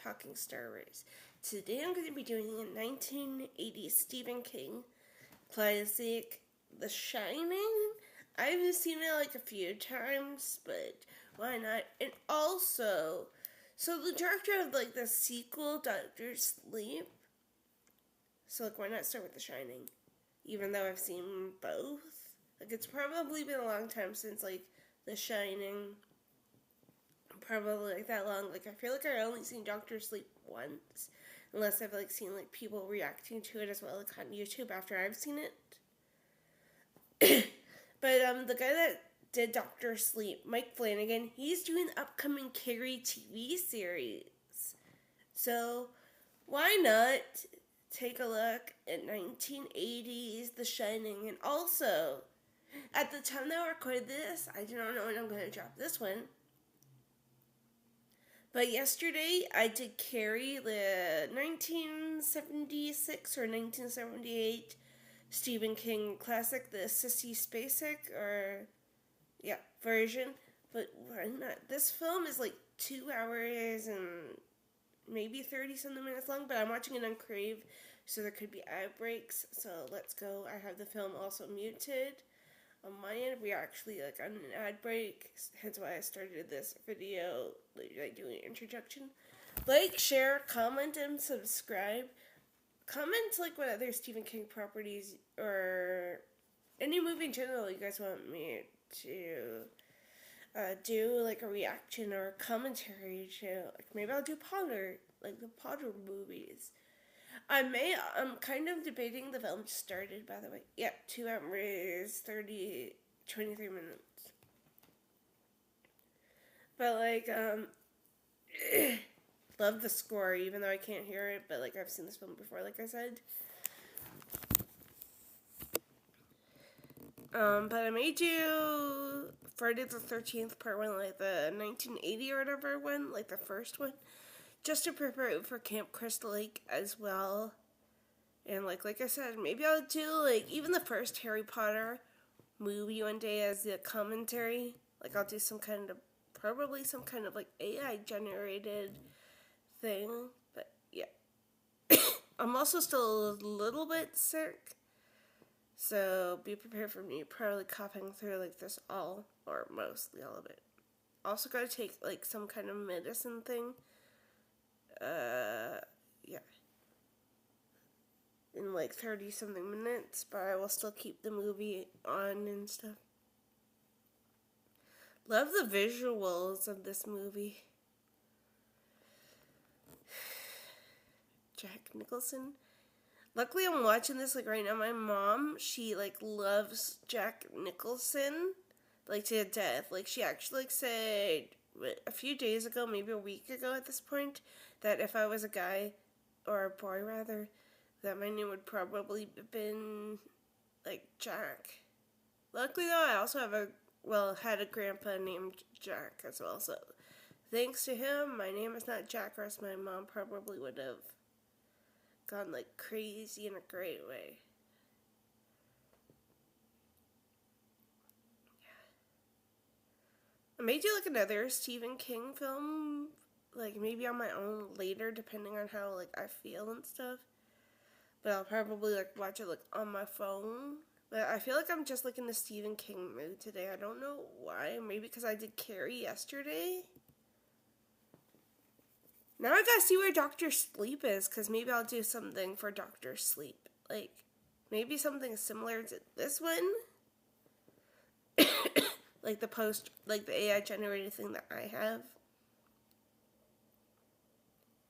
Talking Star Wars. Today I'm going to be doing a 1980 Stephen King classic, The Shining. I've seen it like a few times, but why not? And also, so the director of like the sequel, Doctor Sleep. So like, why not start with The Shining? Even though I've seen both. Like, it's probably been a long time since like The Shining. Probably like that long. Like, I feel like I only seen Doctor Sleep once, unless I've like seen like people reacting to it as well, like on YouTube after I've seen it. But the guy that did Doctor Sleep, Mike Flanagan, he's doing the upcoming Carrie TV series. So why not take a look at 1980s The Shining? And also, at the time that I recorded this, I do not know when I'm going to drop this one. But yesterday, I did Carrie, the 1976 or 1978 Stephen King classic, the Sissy Spacek, version. But why not? This film is like 2 hours and maybe 30-something minutes long, but I'm watching it on Crave, so there could be ad breaks. So let's go. I have the film also muted. On my end, we are actually like on an ad break, hence why I started this video, like doing an introduction. Like, share, comment, and subscribe. Comment like what other Stephen King properties or any movie in general you guys want me to do like a reaction or a commentary to. Like, maybe I'll do Potter, like the Potter movies. I'm kind of debating. The film just started, by the way. Yeah, 2 hours, 23 minutes. But, like, love the score, even though I can't hear it. But, like, I've seen this film before, like I said. But I may do Friday the 13th part 1, like the 1980 or whatever one, like the first one. Just to prepare for Camp Crystal Lake as well. And like I said, maybe I'll do like even the first Harry Potter movie one day as the commentary. Like, I'll do probably some kind of like AI generated thing. But yeah. I'm also still a little bit sick. So be prepared for me probably coughing through like this all, or mostly all of it. Also gotta take like some kind of medicine thing. Yeah. In like 30-something minutes, but I will still keep the movie on and stuff. Love the visuals of this movie. Jack Nicholson. Luckily, I'm watching this like right now. My mom, she like loves Jack Nicholson like to death. Like, she actually like said a few days ago, maybe a week ago at this point, that if I was a guy, or a boy rather, that my name would probably have been like Jack. Luckily though, I also had a grandpa named Jack as well, so thanks to him, my name is not Jack, or else my mom probably would have gone like crazy in a great way. I may do like another Stephen King film, like maybe on my own later, depending on how like I feel and stuff. But I'll probably like watch it like on my phone. But I feel like I'm just like in the Stephen King mood today. I don't know why. Maybe because I did Carrie yesterday. Now I gotta see where Doctor Sleep is, because maybe I'll do something for Doctor Sleep. Like, maybe something similar to this one. Like the AI generated thing that I have.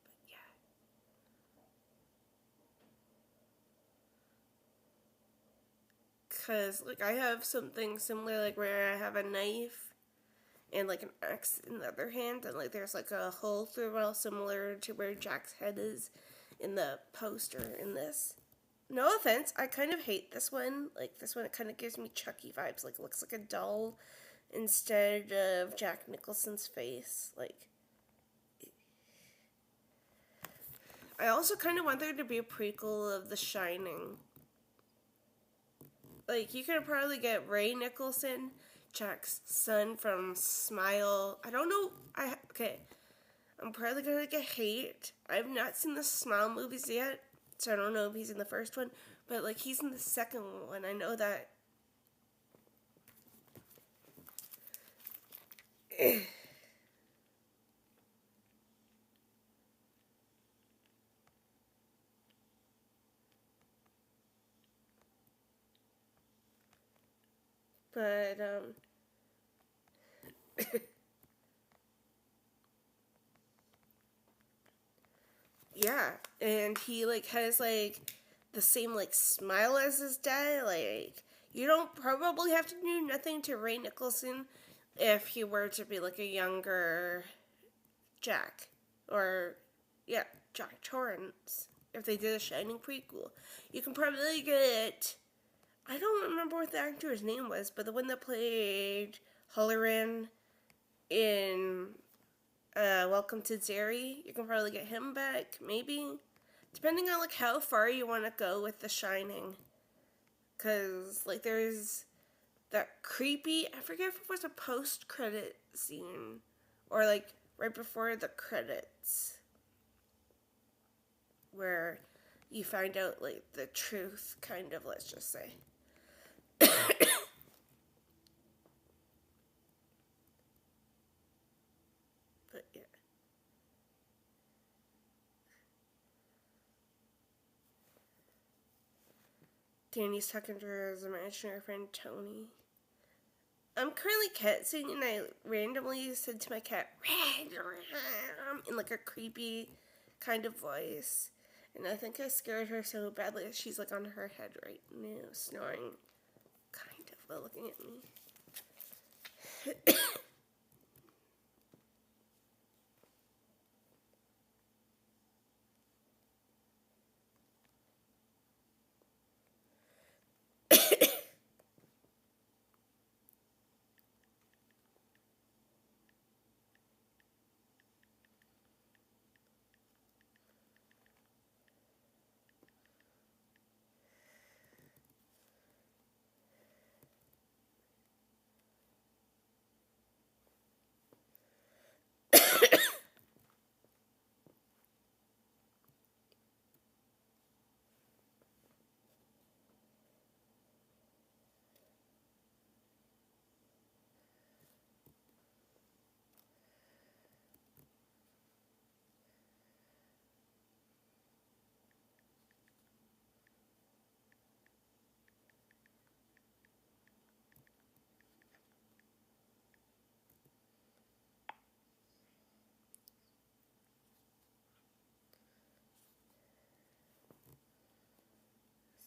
But yeah. Because, like, I have something similar, like, where I have a knife and, like, an axe in the other hand, and, like, there's, like, a hole through it, similar to where Jack's head is in the poster in this. No offense, I kind of hate this one. Like, this one, it kind of gives me Chucky vibes. Like, it looks like a doll instead of Jack Nicholson's face. Like, I also kind of want there to be a prequel of The Shining. Like, you could probably get Ray Nicholson, Jack's son, from Smile. I don't know. I'm probably gonna get hate. I've not seen the Smile movies yet, so I don't know if he's in the first one, but like he's in the second one. I know that. But yeah, and he like has like the same like smile as his dad. Like you don't probably have to do nothing to Ray Nicholson if he were to be like a younger Jack, or yeah, Jack Torrance. If they did a Shining prequel, you can probably get. I don't remember what the actor's name was, but the one that played Halloran in Welcome to Derry, you can probably get him back, maybe, depending on like how far you want to go with The Shining. Cause like there's that creepy. I forget if it was a post-credit scene or like right before the credits, where you find out like the truth, kind of. Let's just say. But yeah. Danny's talking to his imaginary friend Tony. I'm currently cat sitting, and I randomly said to my cat, in like a creepy kind of voice. And I think I scared her so badly that she's like on her head right now, snoring, kind of, while looking at me.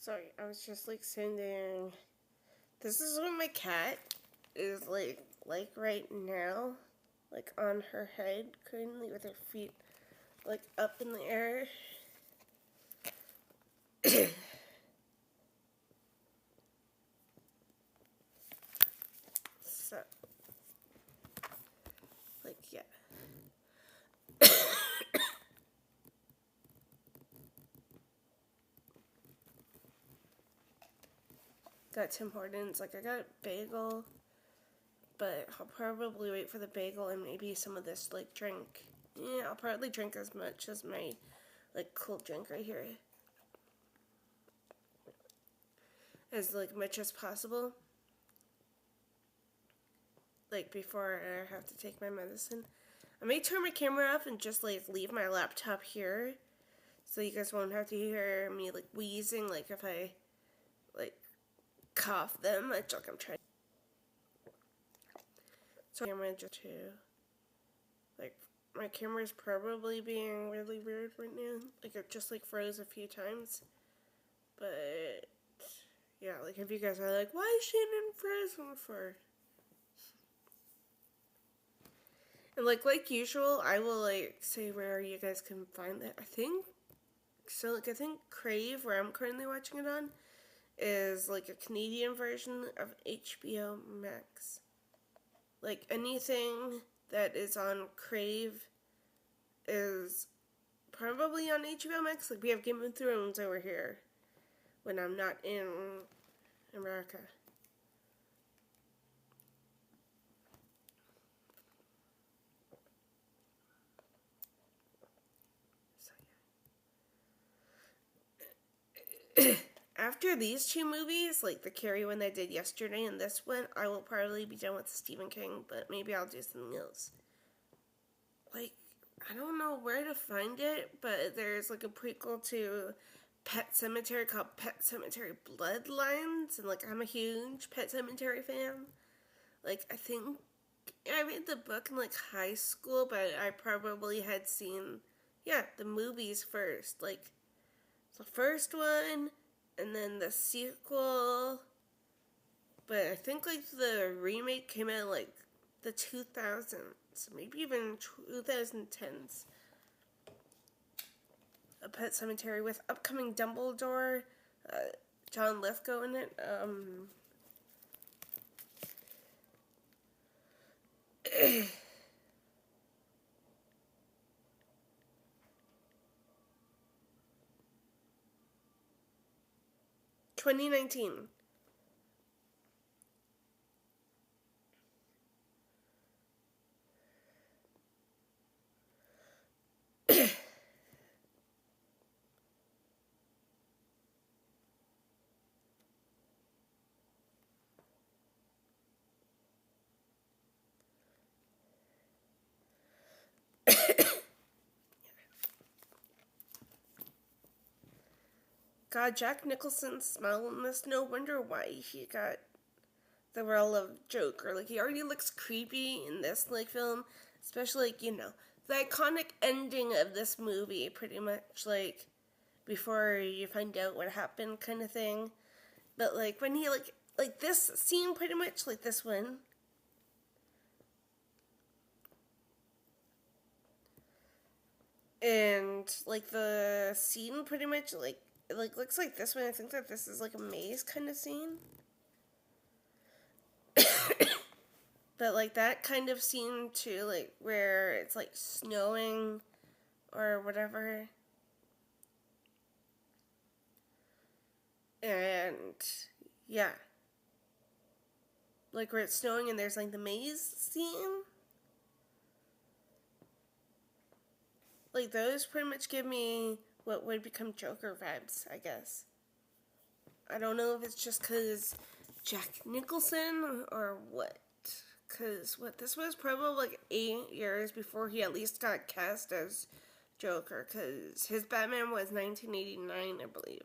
Sorry, I was just like sitting there. This is what my cat is like right now, like on her head, currently with her feet like up in the air. So, like, yeah. Got Tim Hortons. Like, I got a bagel, but I'll probably wait for the bagel and maybe some of this, like, drink. Yeah, I'll probably drink as much as my, like, cold drink right here. As, like, much as possible. Like, before I have to take my medicine. I may turn my camera off and just, like, leave my laptop here. So you guys won't have to hear me, like, wheezing, like, if I, like, cough them. Like I'm trying. So camera just to, like, my camera's probably being really weird right now. Like, it just, like, froze a few times. But, yeah, like, if you guys are like, why is Shannon frozen for? And, like usual, I will, like, say where you guys can find it. I think Crave, where I'm currently watching it on, is, like, a Canadian version of HBO Max. Like, anything that is on Crave is probably on HBO Max. Like, we have Game of Thrones over here when I'm not in America. after these two movies, like the Carrie one I did yesterday and this one, I will probably be done with Stephen King, but maybe I'll do something else. Like, I don't know where to find it, but there's like a prequel to Pet Sematary called Pet Sematary Bloodlines, and like I'm a huge Pet Sematary fan. Like, I think I read the book in like high school, but I probably had seen, the movies first. Like, the first one, and then the sequel. But I think like the remake came out in, like the 2000s, maybe even 2010s. A Pet Sematary with upcoming Dumbledore, John Lithgow in it. 2019. God, Jack Nicholson's smile in this, no wonder why he got the role of Joker. Like, he already looks creepy in this, like, film. Especially, like, the iconic ending of this movie, pretty much, like, before you find out what happened kind of thing. But, like, when he, like this scene, pretty much, like this one. And, like, the scene, pretty much, like, it, like, looks like this one. I think that this is, like, a maze kind of scene. But, like, that kind of scene, too, like, where it's, like, snowing or whatever. And, yeah. Like, where it's snowing and there's, like, the maze scene. Like, those pretty much give me what would become Joker vibes, I guess. I don't know if it's just because Jack Nicholson or what. Because, this was probably like 8 years before he at least got cast as Joker. Because his Batman was 1989, I believe.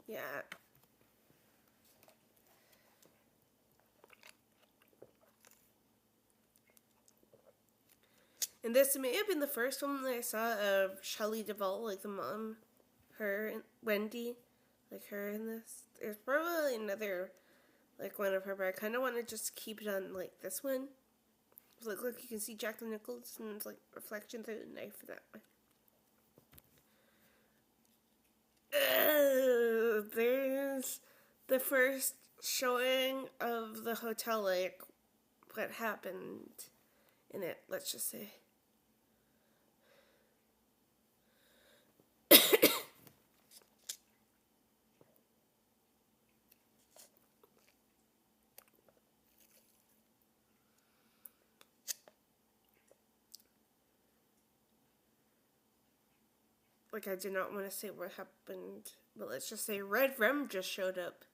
Yeah. And this may have been the first one that I saw of Shelley Duvall, like the mom, her, Wendy, like her in this. There's probably another, like, one of her, but I kind of want to just keep it on, like, this one. Like, look, you can see Jack Nicholson's, like, reflection through the knife that way. There's the first showing of the hotel, like, what happened in it, let's just say. Like, I did not want to say what happened, but let's just say Red Rum just showed up.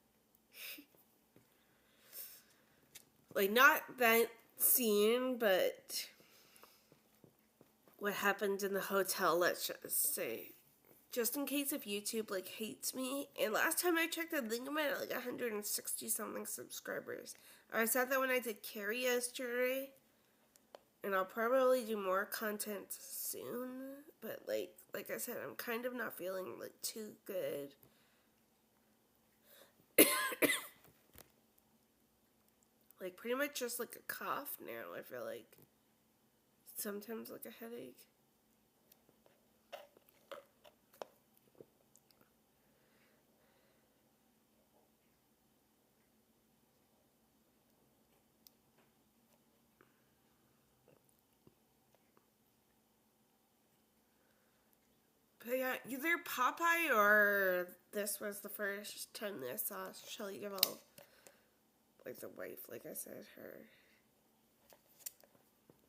Like, not that scene, but what happened in the hotel, let's just say. Just in case if YouTube, like, hates me. And last time I checked, I think I'm at, like, 160-something subscribers. I said that when I did Carrie yesterday. And I'll probably do more content soon. But, like I said, I'm kind of not feeling, like, too good. Like, pretty much just, like, a cough now, I feel like. Sometimes, like, a headache. But yeah, either Popeye or this was the first time that I saw Shelley Duvall. like the wife, like I said, her.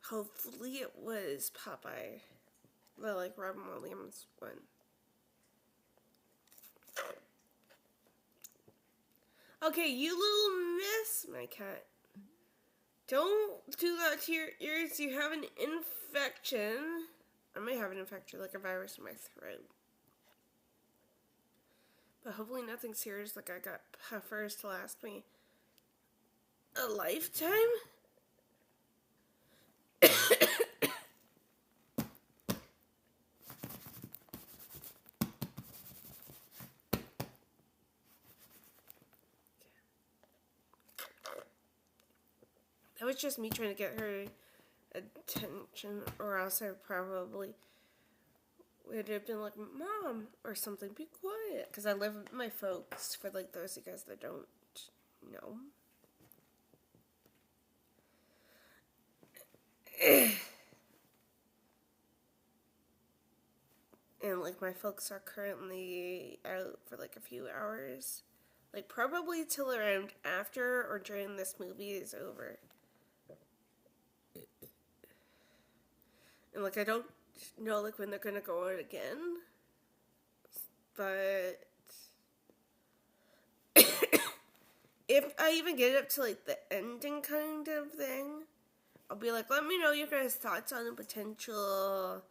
Hopefully it was Popeye, the like Robin Williams one. Okay, you little miss, my cat. Don't do that to your ears. You have an infection. I may have an infection, like a virus in my throat. But hopefully nothing serious, like I got puffers to last me a lifetime. That was just me trying to get her attention, or else I probably would have been like, Mom, or something, be quiet. Because I live with my folks, for like those of you guys that don't know. And like my folks are currently out for like a few hours. Like probably till around after or during this movie is over. And like I don't know like when they're gonna go out again. But if I even get up to like the ending kind of thing, I'll be like, let me know your guys' thoughts on the potential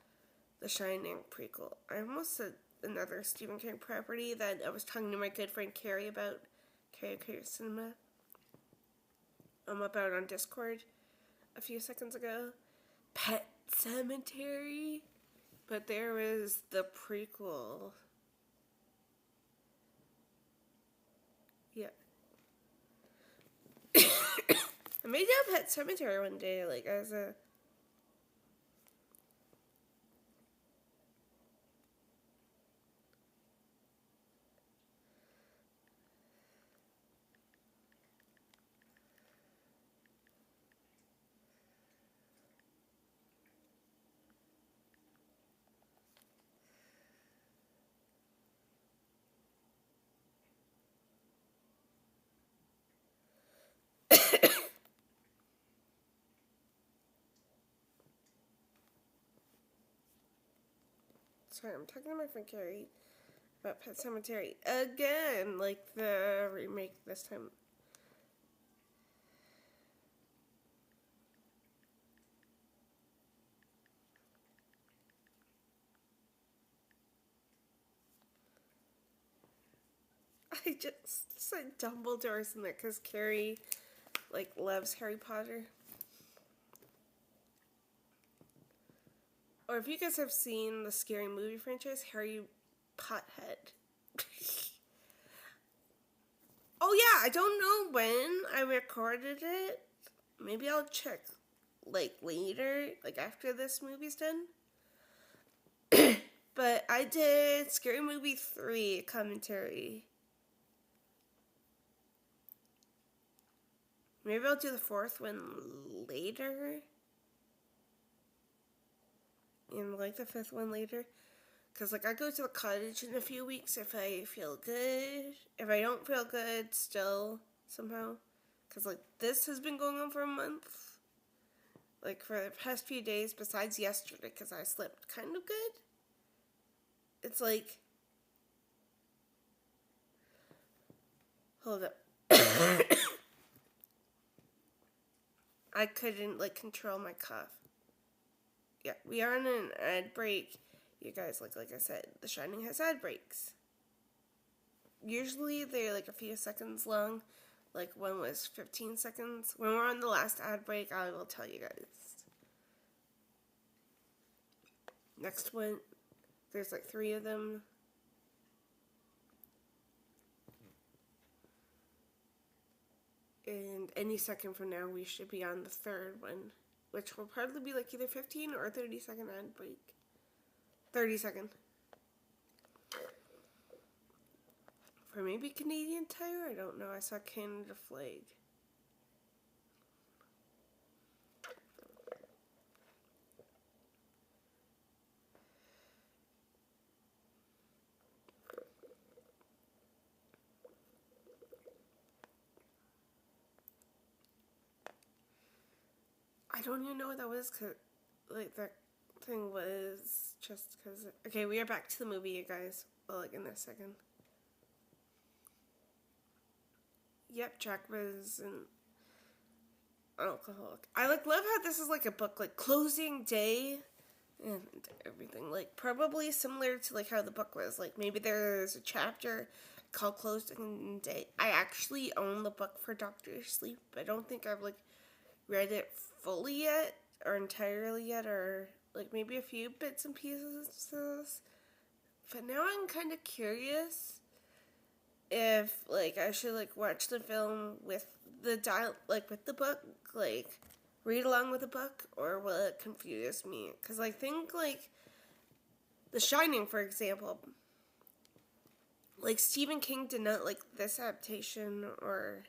The Shining prequel. I almost said another Stephen King property that I was talking to my good friend Carrie about. Carrie Cinema. About on Discord a few seconds ago. Pet Cemetery. But there was the prequel. Yeah. I made that Pet Cemetery one day, like as a sorry, I'm talking to my friend Carrie about Pet Cemetery again, like the remake this time. I just said Dumbledore's in there because Carrie, like, loves Harry Potter. Or if you guys have seen the Scary Movie franchise, Harry Pothead. Oh yeah, I don't know when I recorded it. Maybe I'll check, like, later, like, after this movie's done. But I did Scary Movie 3 commentary. Maybe I'll do the fourth one later. And like the fifth one later. Because like I go to the cottage in a few weeks if I feel good. If I don't feel good still somehow. Because like this has been going on for a month. Like for the past few days besides yesterday because I slept kind of good. It's like... Hold up. I couldn't like control my cough. Yeah, we are on an ad break. You guys, like I said, The Shining has ad breaks. Usually they're like a few seconds long. Like one was 15 seconds. When we're on the last ad break, I will tell you guys. Next one, there's like 3 of them. And any second from now, we should be on the 3rd one, which will probably be like either 15 or 30-second ad break. 30-second. For maybe Canadian Tire? I don't know. I saw Canada flag. I don't even know what that was, cause like that thing was just because. Okay, we are back to the movie, you guys. Well, like in a second. Yep, Jack was an alcoholic. I love how this is like a book, like closing day and everything. Like probably similar to like how the book was. Like maybe there's a chapter called Closing Day. I actually own the book for Doctor Sleep. I don't think I've like read it fully yet or entirely yet, or like maybe a few bits and pieces. But now I'm kind of curious if like I should like watch the film with the with the book, like read along with the book, or will it confuse me? Because I think like The Shining, for example, like Stephen King did not like this adaptation or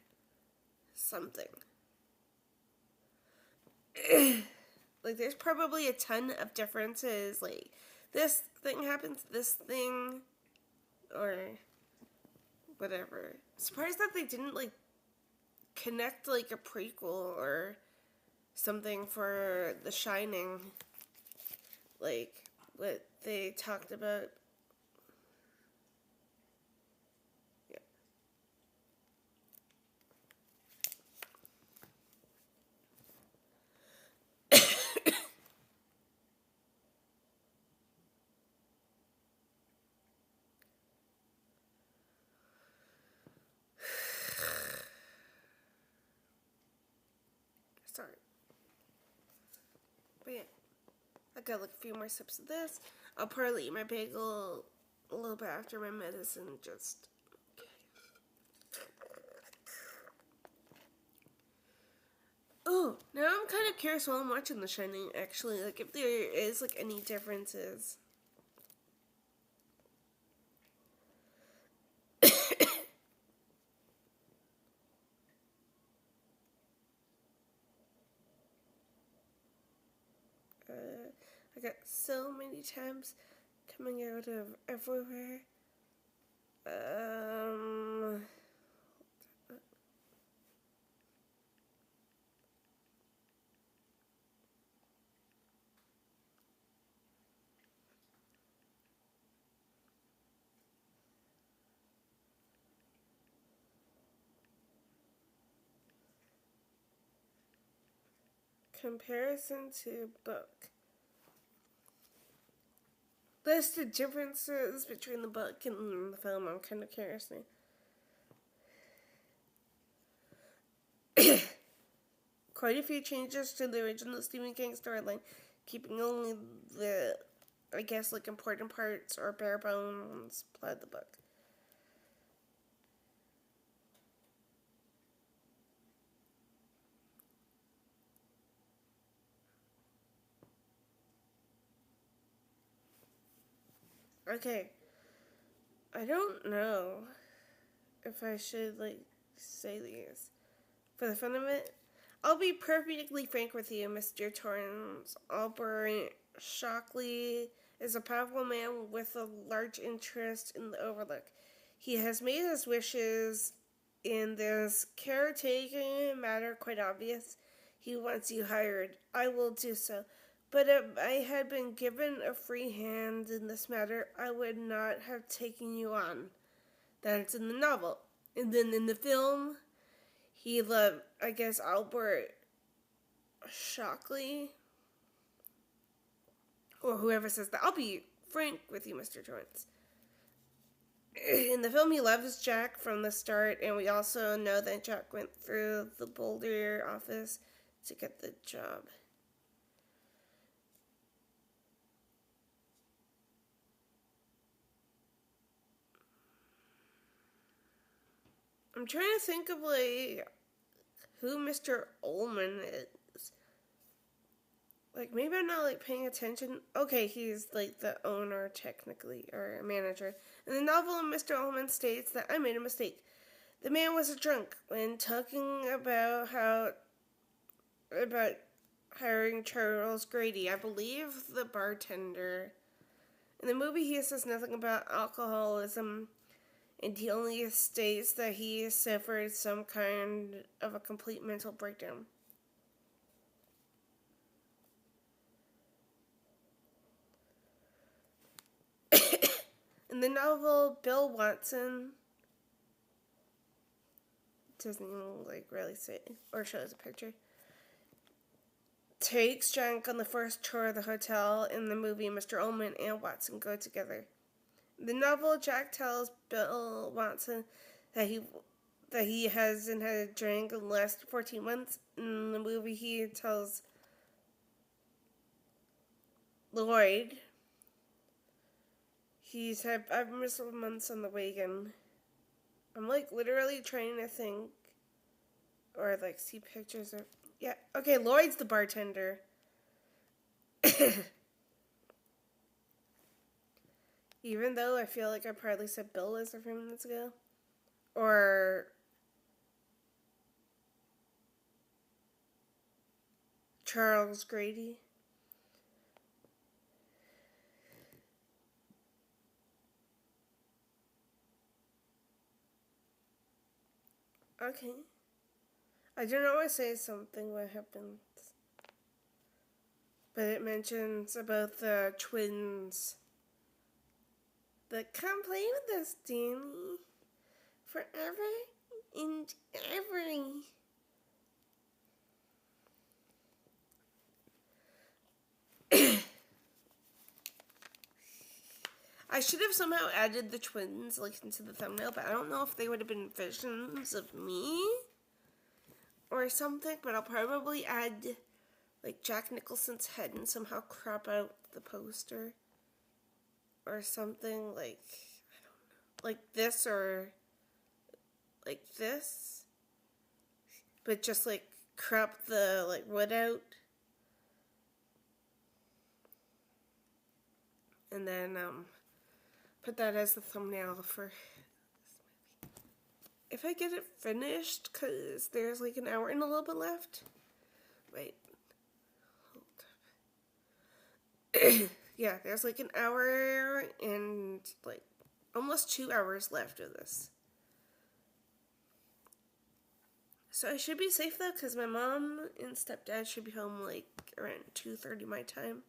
something. Like there's probably a ton of differences. Like this thing happens, this thing, or whatever. Surprised that they didn't like connect like a prequel or something for The Shining, like what they talked about. Yeah. Sorry. But yeah, I got like a few more sips of this. I'll probably eat my bagel a little bit after my medicine, just. Oh, now I'm kind of curious while I'm watching The Shining, actually, like if there is like any differences. I got so many tabs coming out of everywhere. Comparison to book. List the differences between the book and the film. I'm kind of curious now. Quite a few changes to the original Stephen King storyline, keeping only the, I guess, like important parts or bare bones plot of the book. Okay, I don't know if I should like say these for the fun of it. I'll be perfectly frank with you, Mr. Torrance. Albert Shockley is a powerful man with a large interest in the Overlook. He has made his wishes in this caretaking matter quite obvious. He wants you hired. I will do so. But if I had been given a free hand in this matter, I would not have taken you on. That's in the novel. And then in the film, he loved, I guess, Albert Shockley, or whoever says that. I'll be frank with you, Mr. Torrance. In the film, he loves Jack from the start, and we also know that Jack went through the Boulder office to get the job. I'm trying to think of, like, who Mr. Ullman is. Like, maybe I'm not, like, paying attention. Okay, he's, like, the owner, technically, or manager. In the novel, Mr. Ullman states that I made a mistake. The man was a drunk when talking about hiring Charles Grady, I believe the bartender. In the movie, he says nothing about alcoholism, and he only states that he suffered some kind of a complete mental breakdown. In the novel, Bill Watson doesn't even like really say or shows a picture. Takes Jack on the first tour of the hotel. In the movie, Mr. Ullman and Watson go together. In the novel, Jack tells Bill Watson that he hasn't had a drink in the last 14 months. In the movie, he tells Lloyd he's had 5 months on the wagon. I'm like literally trying to think or like see pictures of. Yeah, okay, Lloyd's the bartender. Even though I feel like I probably said Bill as a few minutes ago. Or Charles Grady. Okay. I don't always say something what happens. But it mentions about the twins. But come play with us, Danny. Forever and ever. I should have somehow added the twins like into the thumbnail, but I don't know if they would have been visions of me or something, but I'll probably add like Jack Nicholson's head and somehow crop out the poster or something like, I don't know, like this or like this, but just like crop the like wood out and then put that as the thumbnail for this movie. If I get it finished, because there's like an hour and a little bit left. Wait. Hold up. Yeah, there's like an hour and like almost 2 hours left of this. So I should be safe though, because my mom and stepdad should be home like around 2:30 my time.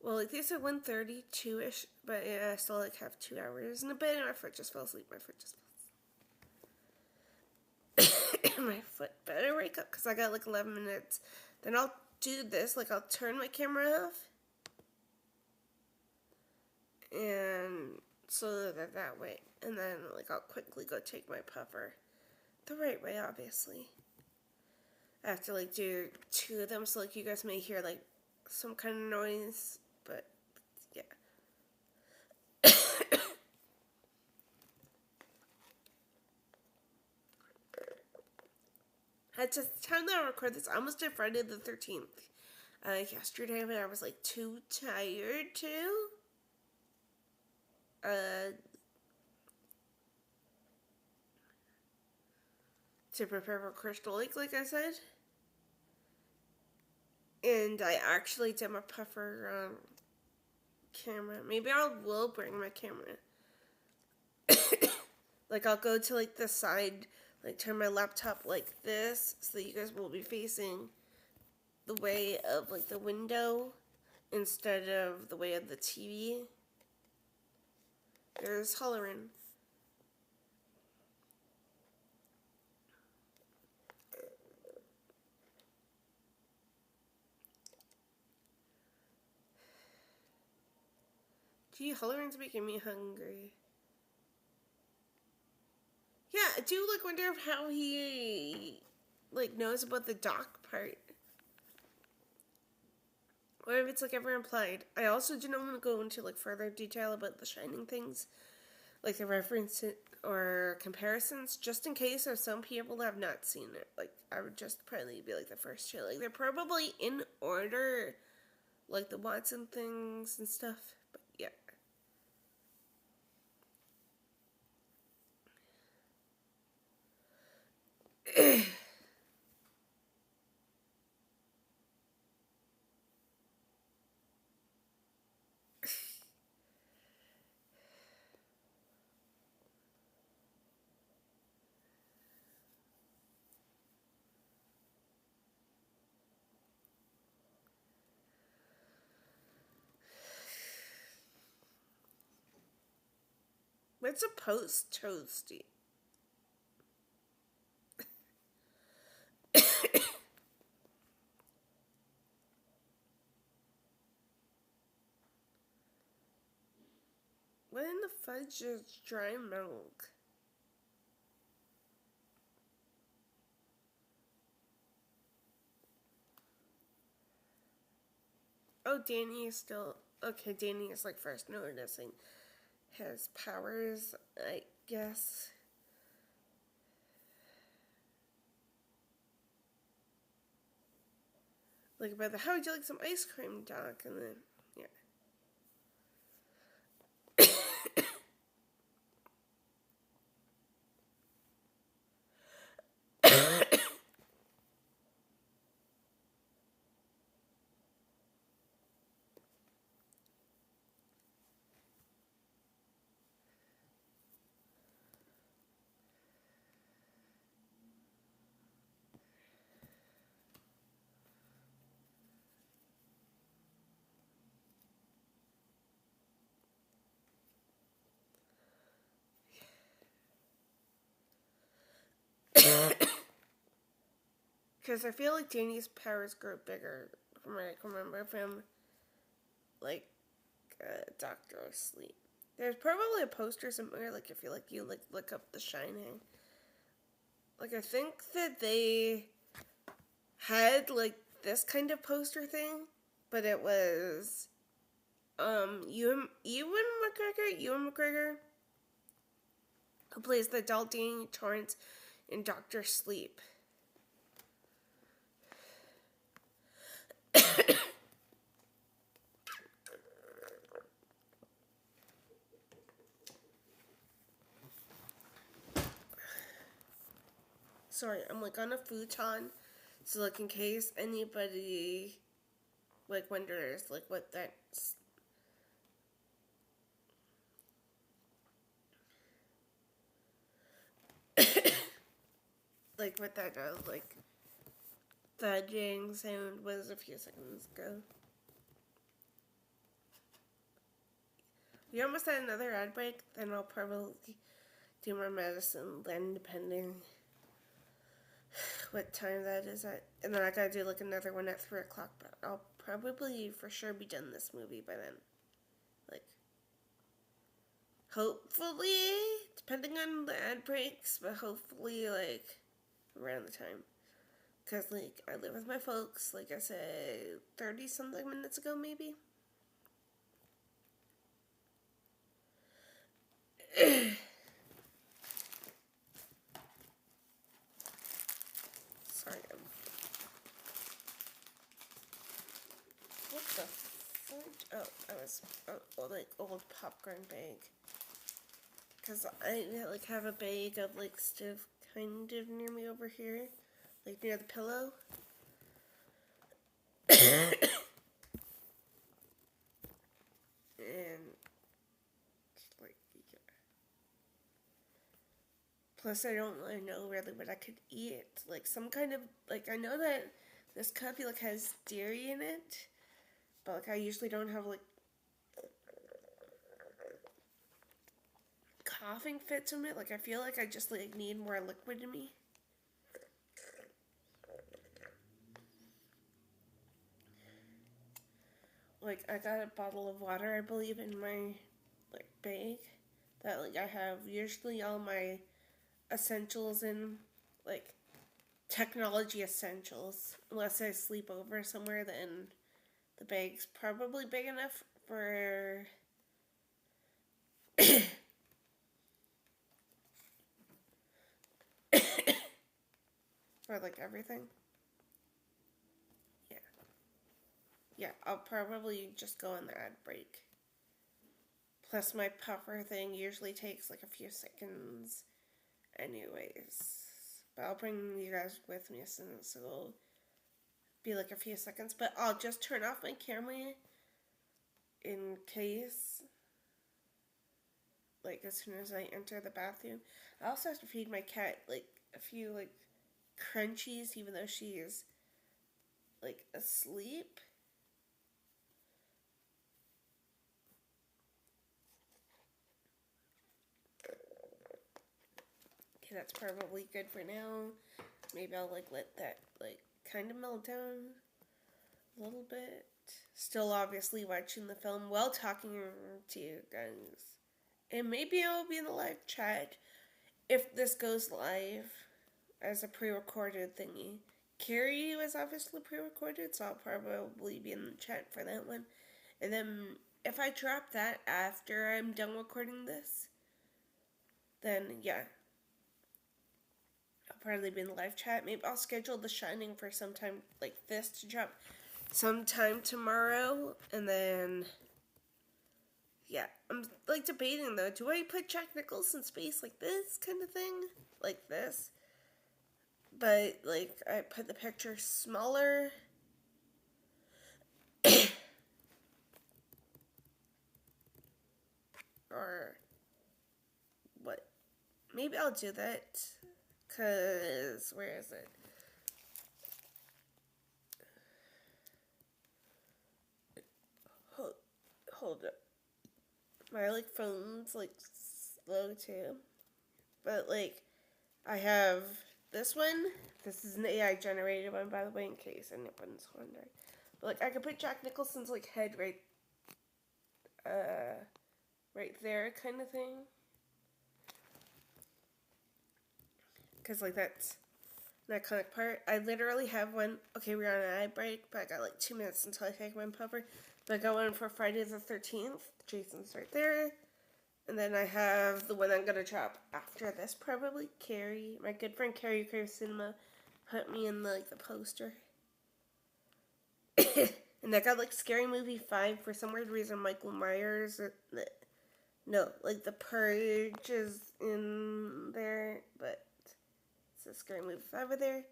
Well, like they said 1:30, 2-ish, but yeah, I still like have 2 hours and a bit, and my foot just fell asleep. My foot better wake up, because I got like 11 minutes. Then I'll do this, like I'll turn my camera off. And so that way. And then like I'll quickly go take my puffer. The right way, obviously. I have to like do 2 of them, so like you guys may hear like some kind of noise, but yeah. At the time that I record this, I almost did Friday the 13th. Yesterday, but I was like too tired to prepare for Crystal Lake, like I said. And I actually did my puffer camera. Maybe I will bring my camera. Like I'll go to like the side, like turn my laptop like this, so that you guys will be facing the way of like the window instead of the way of the TV. There's Hollerin'. Gee, Hollerin's making me hungry. Yeah, I do like wonder if how he like knows about the dock part. Or if it's like ever implied. I also do not want to go into like further detail about the Shining things, like the references or comparisons, just in case if some people have not seen it. Like I would just probably be like the first 2. Like they're probably in order, like the Watson things and stuff. But yeah. What's a post toasty? What in the fudge is dry milk? Oh, Danny is still... Okay, Danny is like first noticing his powers, I guess. Like about the, how would you like some ice cream, Doc? And then, yeah. Because I feel like Danny's powers grow bigger from what I can remember from, like, Doctor Sleep. There's probably a poster somewhere, like, if you, like, look up The Shining. Like, I think that they had, like, this kind of poster thing, but it was, Ewan McGregor, who plays the adult Danny Torrance in Doctor Sleep. Sorry, I'm like on a futon, so like in case anybody like wonders like what that's like what that does, like the jing sound was a few seconds ago. We almost had another ad break, then I'll probably do more medicine then depending what time that is at. And then I gotta do like another one at 3 o'clock, but I'll probably for sure be done this movie by then. Like, hopefully, depending on the ad breaks, but hopefully, like, around the time. Because, like, I live with my folks, like I said, 30-something minutes ago, maybe. Sorry, what the fudge? Oh, I was, like, old popcorn bag. Because I, like, have a bag of, like, stuff kind of near me over here. Like, near the pillow. And, like, yeah. Plus, I don't really know really what I could eat. Like, some kind of, like, I know that this coffee, like, has dairy in it. But, like, I usually don't have, like, coughing fits from it. Like, I feel like I just, like, need more liquid in me. Like, I got a bottle of water, I believe, in my, like, bag. That, like, I have usually all my essentials in, like, technology essentials. Unless I sleep over somewhere, then the bag's probably big enough for for like everything. Yeah. Yeah, I'll probably just go on the ad break. Plus my puffer thing usually takes like a few seconds anyways. But I'll bring you guys with me since it'll be like a few seconds. But I'll just turn off my camera in case, like, as soon as I enter the bathroom. I also have to feed my cat like a few like crunchies even though she is like asleep. that's probably good for now. Maybe I'll like let that like kind of melt down a little bit. Still obviously watching the film while talking to you guys. And maybe I'll be in the live chat if this goes live as a pre-recorded thingy. Carrie was obviously pre-recorded, so I'll probably be in the chat for that one. And then if I drop that after I'm done recording this, then yeah, I'll probably be in the live chat. Maybe I'll schedule The Shining for sometime like this to drop sometime tomorrow. And then, yeah, I'm like debating though. Do I put Jack Nicholson's face like this kind of thing? Like this? But like I put the picture smaller. Or what? Maybe I'll do that. Cause where is it? Hold up. My like phone's like slow too. But like I have this one. This is an AI generated one, by the way, in case anyone's wondering. But like I could put Jack Nicholson's like head right there kind of thing. Because like that's an iconic part. I literally have one. Okay, we're on an eye break, but I got like 2 minutes until I take my pupper. But I got one for Friday the 13th. Jason's right there. And then I have the one I'm going to drop after this, probably. Carrie. My good friend Carrie, Crave Cinema, put me in the poster. And I got like Scary Movie 5 for some weird reason. Michael Myers. No, like The Purge is in there, but it's a Scary Movie 5 over there.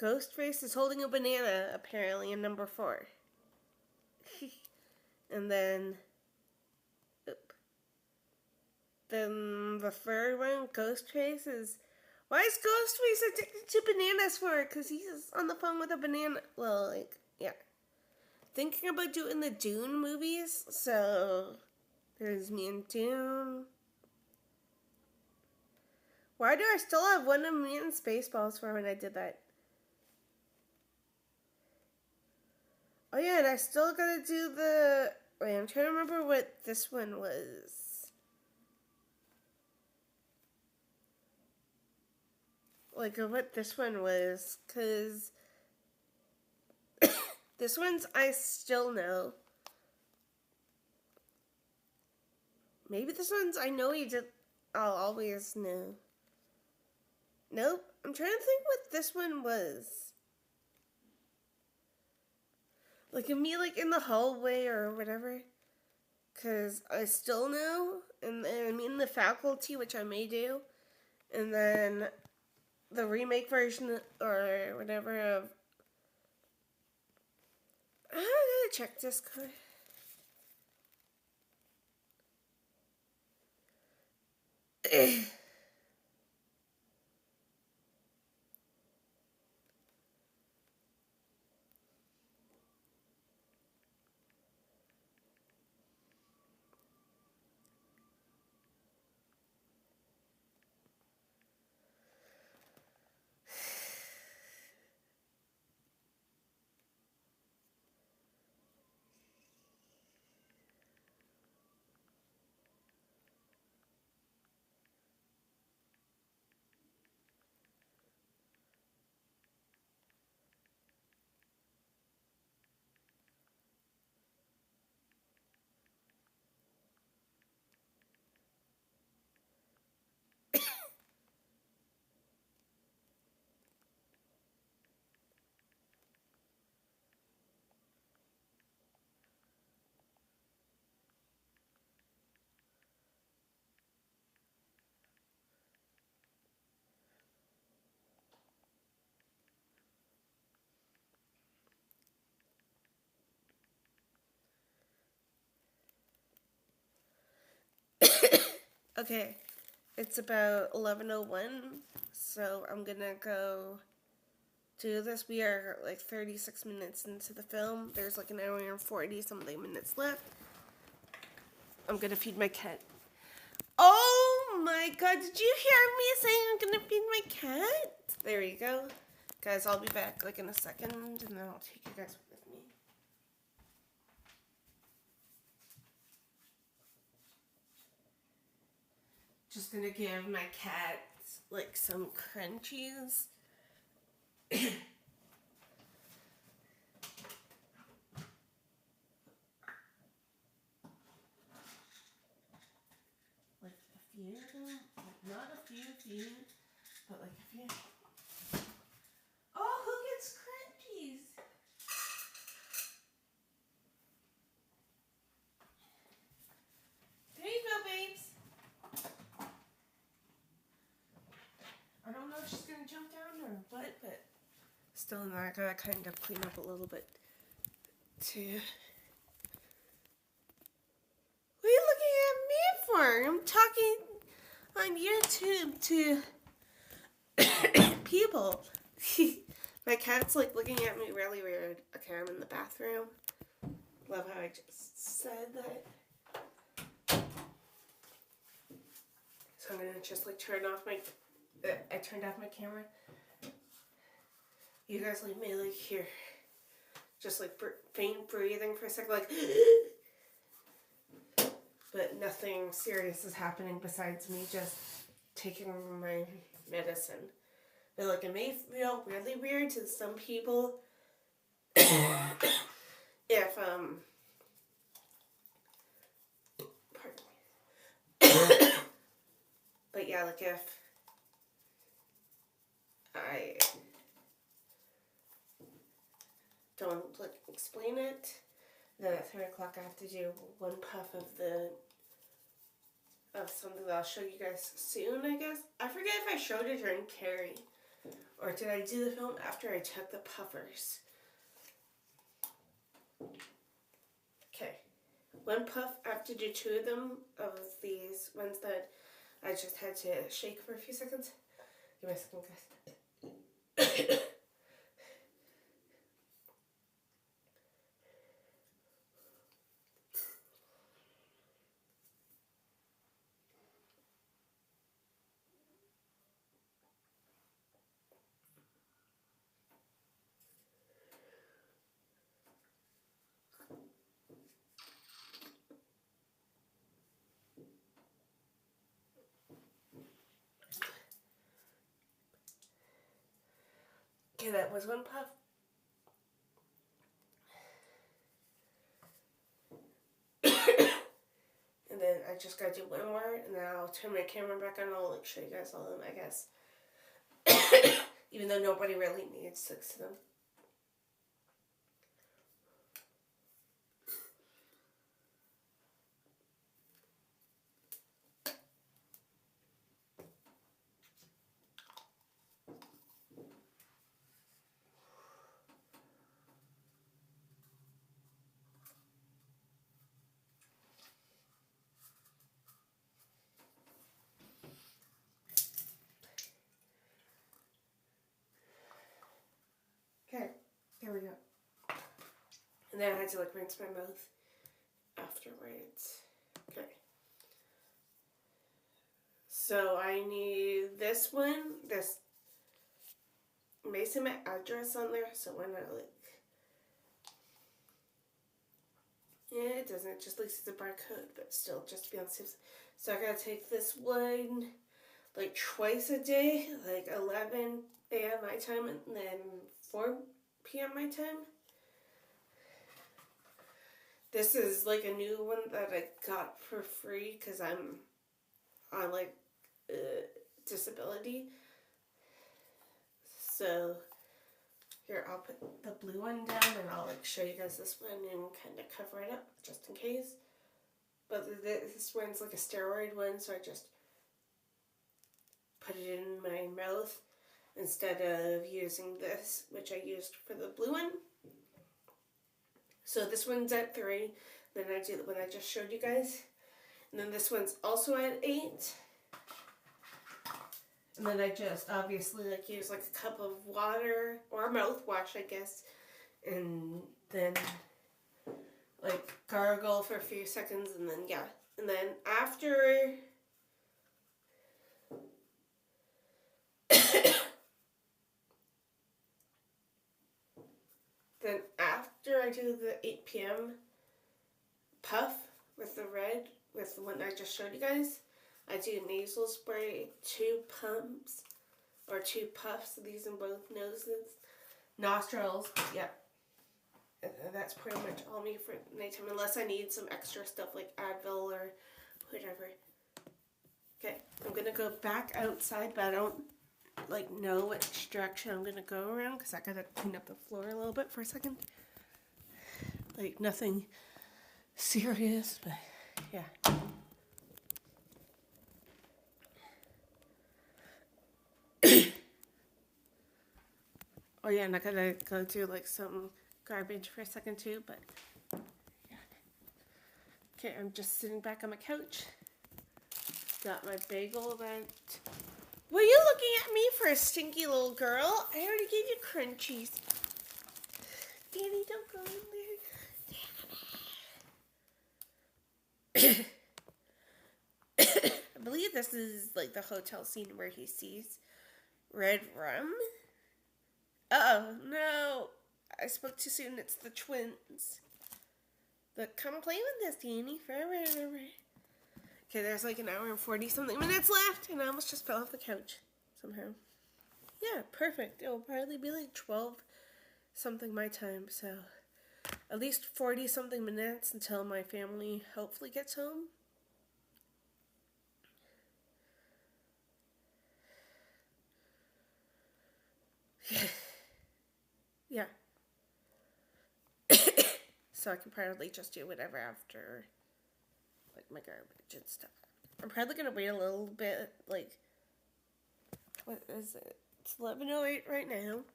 Ghostface is holding a banana, apparently, in number 4. And then the third one, Ghostface, is... Why is Ghostface addicted to bananas for? Because he's on the phone with a banana. Well, like, yeah. Thinking about doing the Dune movies, so there's me and Dune. Why do I still have one of me and Spaceballs for when I did that? Oh yeah, and I still gotta do the... Wait, I'm trying to remember what this one was. Like, what this one was, because... this one's I Still Know. Maybe this one's I Know You Did... I'll Always Know. Nope. I'm trying to think what this one was. Like, me, like, in the hallway or whatever. Because I Still Know. And then I'm in the faculty, which I may do. And then the remake version or whatever of... I gotta check Discord. Okay, it's about 11:01, so I'm gonna go do this. We are like 36 minutes into the film. There's like an hour and 40 something minutes left. I'm gonna feed my cat. Oh my god, did you hear me saying I'm gonna feed my cat? There you go. Guys, I'll be back like in a second and then I'll take you guys with me. Just gonna give my cat like some crunchies. Like a few of them, like not a few, but like a few. Oh, who gets crunchies? There you go, babes. I don't know if she's gonna jump down or what, but still, I gotta kind of clean up a little bit too. What are you looking at me for? I'm talking on YouTube to people. My cat's like looking at me really weird. Okay, I'm in the bathroom. Love how I just said that. So I'm gonna just like turn off my. I turned off my camera. You guys leave me like here, just like faint breathing for a second, like. But nothing serious is happening besides me just taking my medicine. But like it may feel really weird to some people if pardon me. But yeah, like if I don't like explain it, then at 3 o'clock I have to do one puff of something that I'll show you guys soon, I guess. I forget if I showed it during Carrie, or did I do the film after I took the puffers? Okay. One puff, I have to do 2 of them, of these ones that I just had to shake for a few seconds. Give me a second, guys. Okay, that was one puff. And then I just gotta do one more, and then I'll turn my camera back on and I'll like show you guys all of them, I guess. Even though nobody really needs 6 of them. Okay, here we go. And then I had to like rinse my mouth afterwards. Okay. So I need this one, this. I'm basing my address on there, so when I like. Yeah, it doesn't. It just looks as a barcode, but still, just to be on the safe side. So I gotta take this one like twice a day, like 11 a.m. my time, and then 4 p.m. my time. This is like a new one that I got for free because I'm on like disability. So here, I'll put the blue one down and I'll like show you guys this one and kind of cover it up just in case. But this one's like a steroid one, so I just put it in my mouth instead of using this, which I used for the blue one. So this one's at 3, then I do the one I just showed you guys. And then this one's also at 8. And then I just obviously like use like a cup of water or mouthwash, I guess. And then like gargle for a few seconds and then yeah. And then after Then after I do the 8 p.m. puff with the red, with the one I just showed you guys, I do nasal spray, 2 pumps, or 2 puffs of these in both noses, nostrils, yeah. And that's pretty much all me for nighttime, unless I need some extra stuff like Advil or whatever. Okay, I'm gonna go back outside, but I don't know which direction I'm gonna go around because I gotta clean up the floor a little bit for a second. Nothing serious, but yeah. Oh yeah, and I gotta go do some garbage for a second too, but yeah. Okay, I'm just sitting back on my couch. Got my bagel that... What are you looking at me for, a stinky little girl? I already gave you crunchies. Danny, don't go in there. I believe this is the hotel scene where he sees red rum. Uh-oh, no. I spoke too soon. It's the twins. But come play with this, Danny. Forever. Okay, there's an hour and 40-something minutes left, and I almost just fell off the couch somehow. Yeah, perfect. It'll probably be 12-something my time, so at least 40-something minutes until my family hopefully gets home. Yeah. So I can probably just do whatever after, my garbage and stuff. I'm probably going to wait a little bit, what is it? It's 11:08 right now.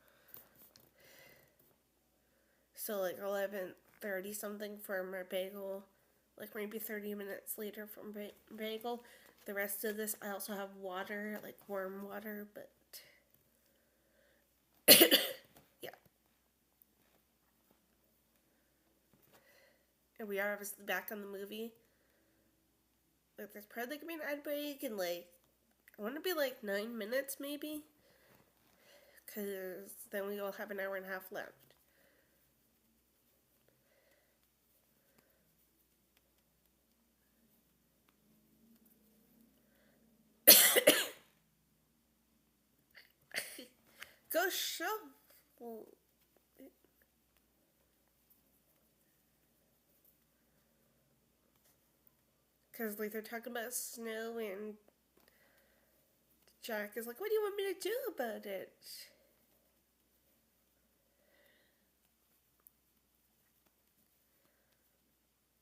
So, 11:30 something for my bagel. Maybe 30 minutes later from bagel. The rest of this, I also have water, warm water, but... yeah. And we are obviously back on the movie. There's probably going to be an ad break in I want to be 9 minutes maybe. Because then we will have an hour and a half left. Go shovel. Because, they're talking about snow, and Jack is what do you want me to do about it?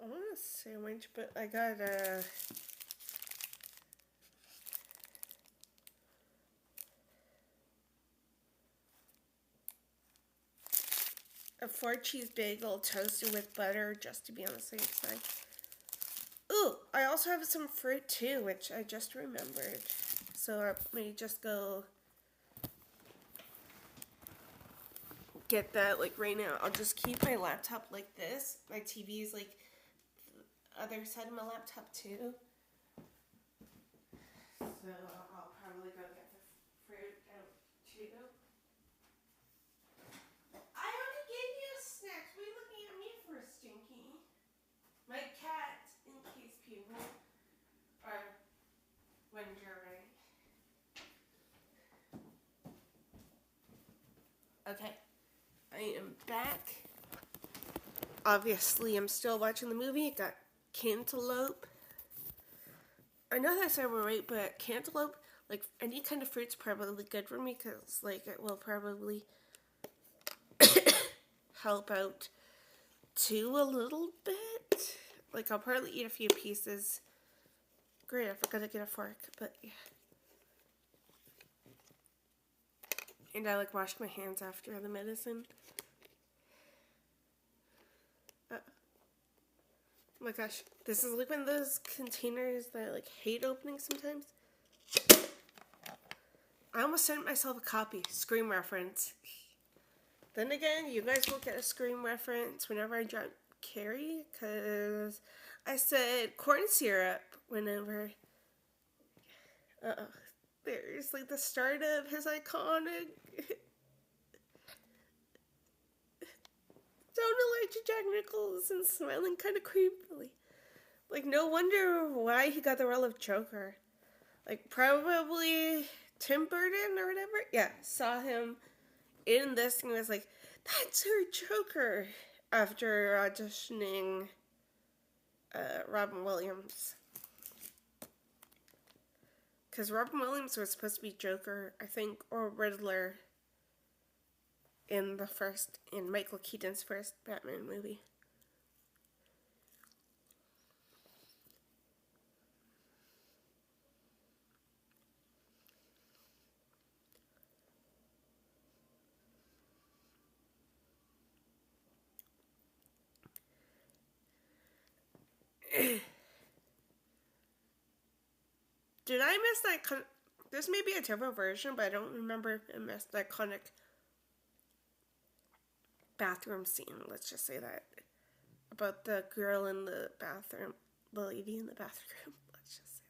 I want a sandwich, but I got a 4-cheese bagel toasted with butter just to be on the safe side. Ooh, I also have some fruit too, which I just remembered. So I may just go get that right now. I'll just keep my laptop like this. My TV is the other side of my laptop too. So I'll probably go get the fruit out too. I already gave you a snack. What are you looking at me for, Stinky? My cat, in case people are wondering. Okay, I am back. Obviously, I'm still watching the movie. It got cantaloupe. I know that's overrated, but cantaloupe, any kind of fruit's probably good for me because, it will probably help out too a little bit. I'll probably eat a few pieces. Great, I forgot to get a fork, but yeah. And I washed my hands after the medicine. Oh my gosh, this is one of those containers that I hate opening sometimes. I almost sent myself a copy, Scream reference. Then again, you guys will get a Scream reference whenever I drop Carrie, because I said corn syrup whenever. There's the start of his iconic. to Jack Nicholson smiling kind of creepily. Like, no wonder why he got the role of Joker. Like, probably Tim Burton or whatever, yeah, saw him in this and was like, that's her Joker, after auditioning Robin Williams. Because Robin Williams was supposed to be Joker, I think, or Riddler in Michael Keaton's first Batman movie. Did I miss that? This may be a different version, but I don't remember I missed the iconic bathroom scene. Let's just say that. About the girl in the bathroom. The lady in the bathroom. Let's just say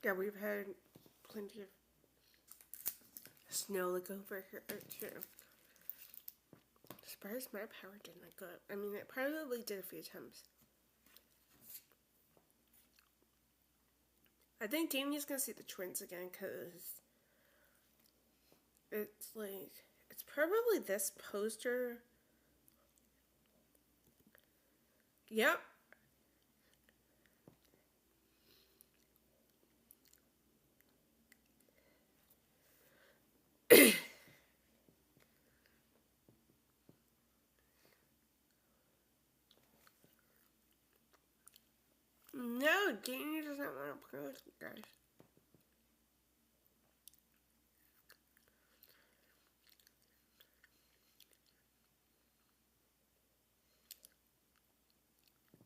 yeah, we've had plenty of snow like over here too. Surprised my power didn't go up. I mean, it probably did a few times. I think Danny's gonna see the twins again because it's probably this poster. Yep. No, Danny doesn't want to play with you guys.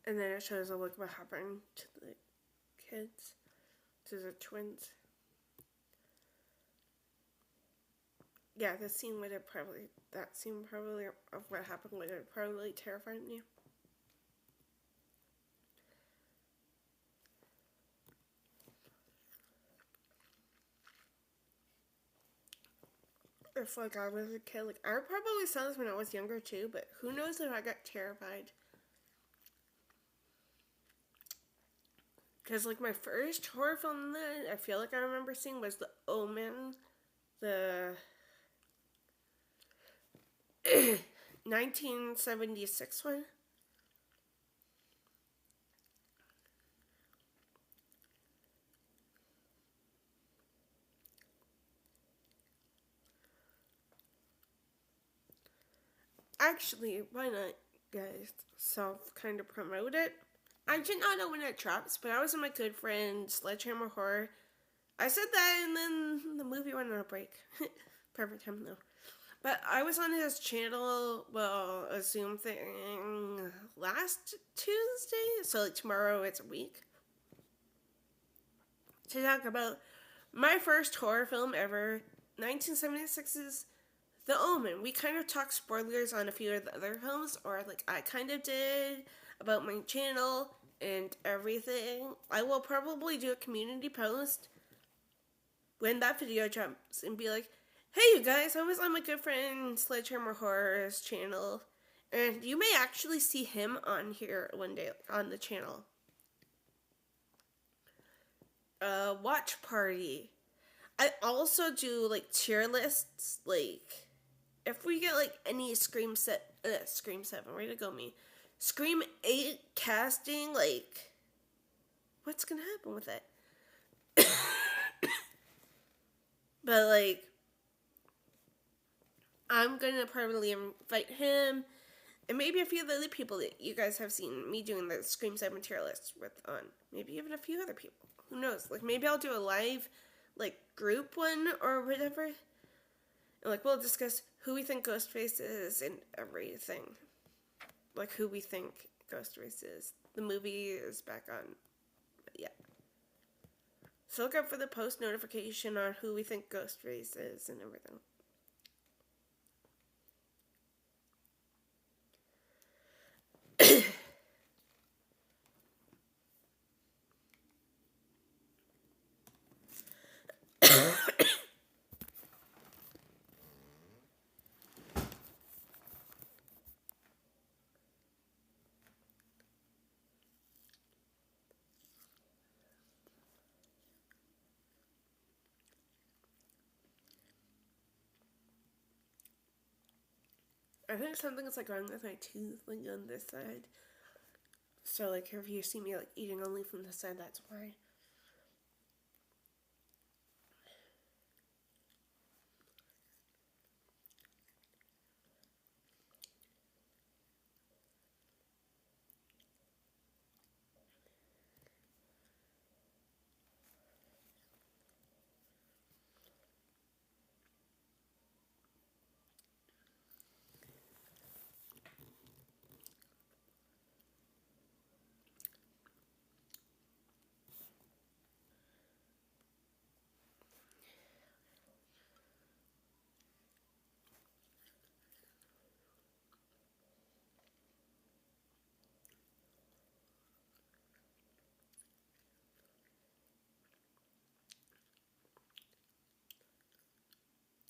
And then it shows a look what happened to the kids, to the twins. Yeah, that scene probably of what happened would have probably terrified me. If like I was a kid, like I probably saw this when I was younger too, but who knows if I got terrified. Because like my first horror film that I feel like I remember seeing was The Omen, the 1976 one. Actually, why not, guys? Self kind of promote it. I did not know when it drops, but I was in my good friend Sledgehammer Horror. I said that, and then the movie went on a break. Perfect time though. But I was on his channel, well, a Zoom thing last Tuesday, so like tomorrow it's a week, to talk about My first horror film ever, 1976's The Omen. We kind of talked spoilers on a few of the other films, or like I kind of did, about my channel and everything. I will probably do a community post when that video drops and be like, hey you guys, I was on my good friend Sledgehammer Horror's channel, and you may actually see him on here one day on the channel. Watch party. I also do like tier lists. Like if we get like any Scream 7, way to go me. Scream 8 casting, like what's gonna happen with it? But like I'm gonna probably invite him and maybe a few of the other people that you guys have seen me doing the Scream 7 tier list with on. Maybe even a few other people. Who knows? Like maybe I'll do a live like group one or whatever. And like we'll discuss who we think Ghostface is and everything. Like who we think Ghostface is. The movie is back on. But yeah. So look out for the post notification on who we think Ghostface is and everything. I think something's like wrong with my tooth, like on this side. So like if you see me like eating only from this side, that's why.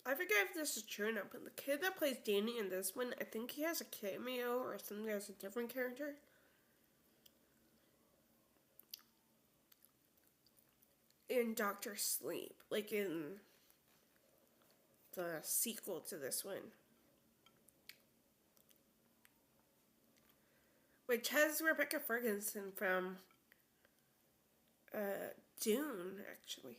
I forget if this is true or not, but the kid that plays Danny in this one, I think he has a cameo or something as a different character. In Doctor Sleep, like in the sequel to this one. Which has Rebecca Ferguson from Dune, actually.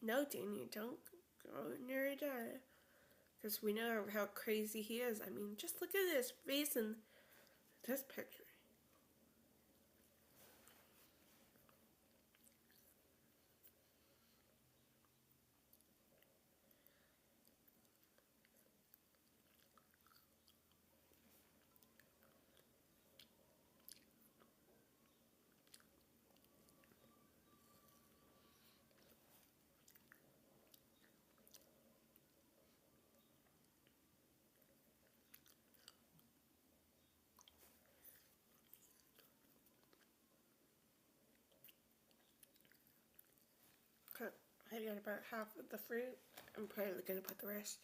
No, Danny, don't go near a dad. Because we know how crazy he is. I mean, just look at his face in this picture. I got about half of the fruit. I'm probably gonna put the rest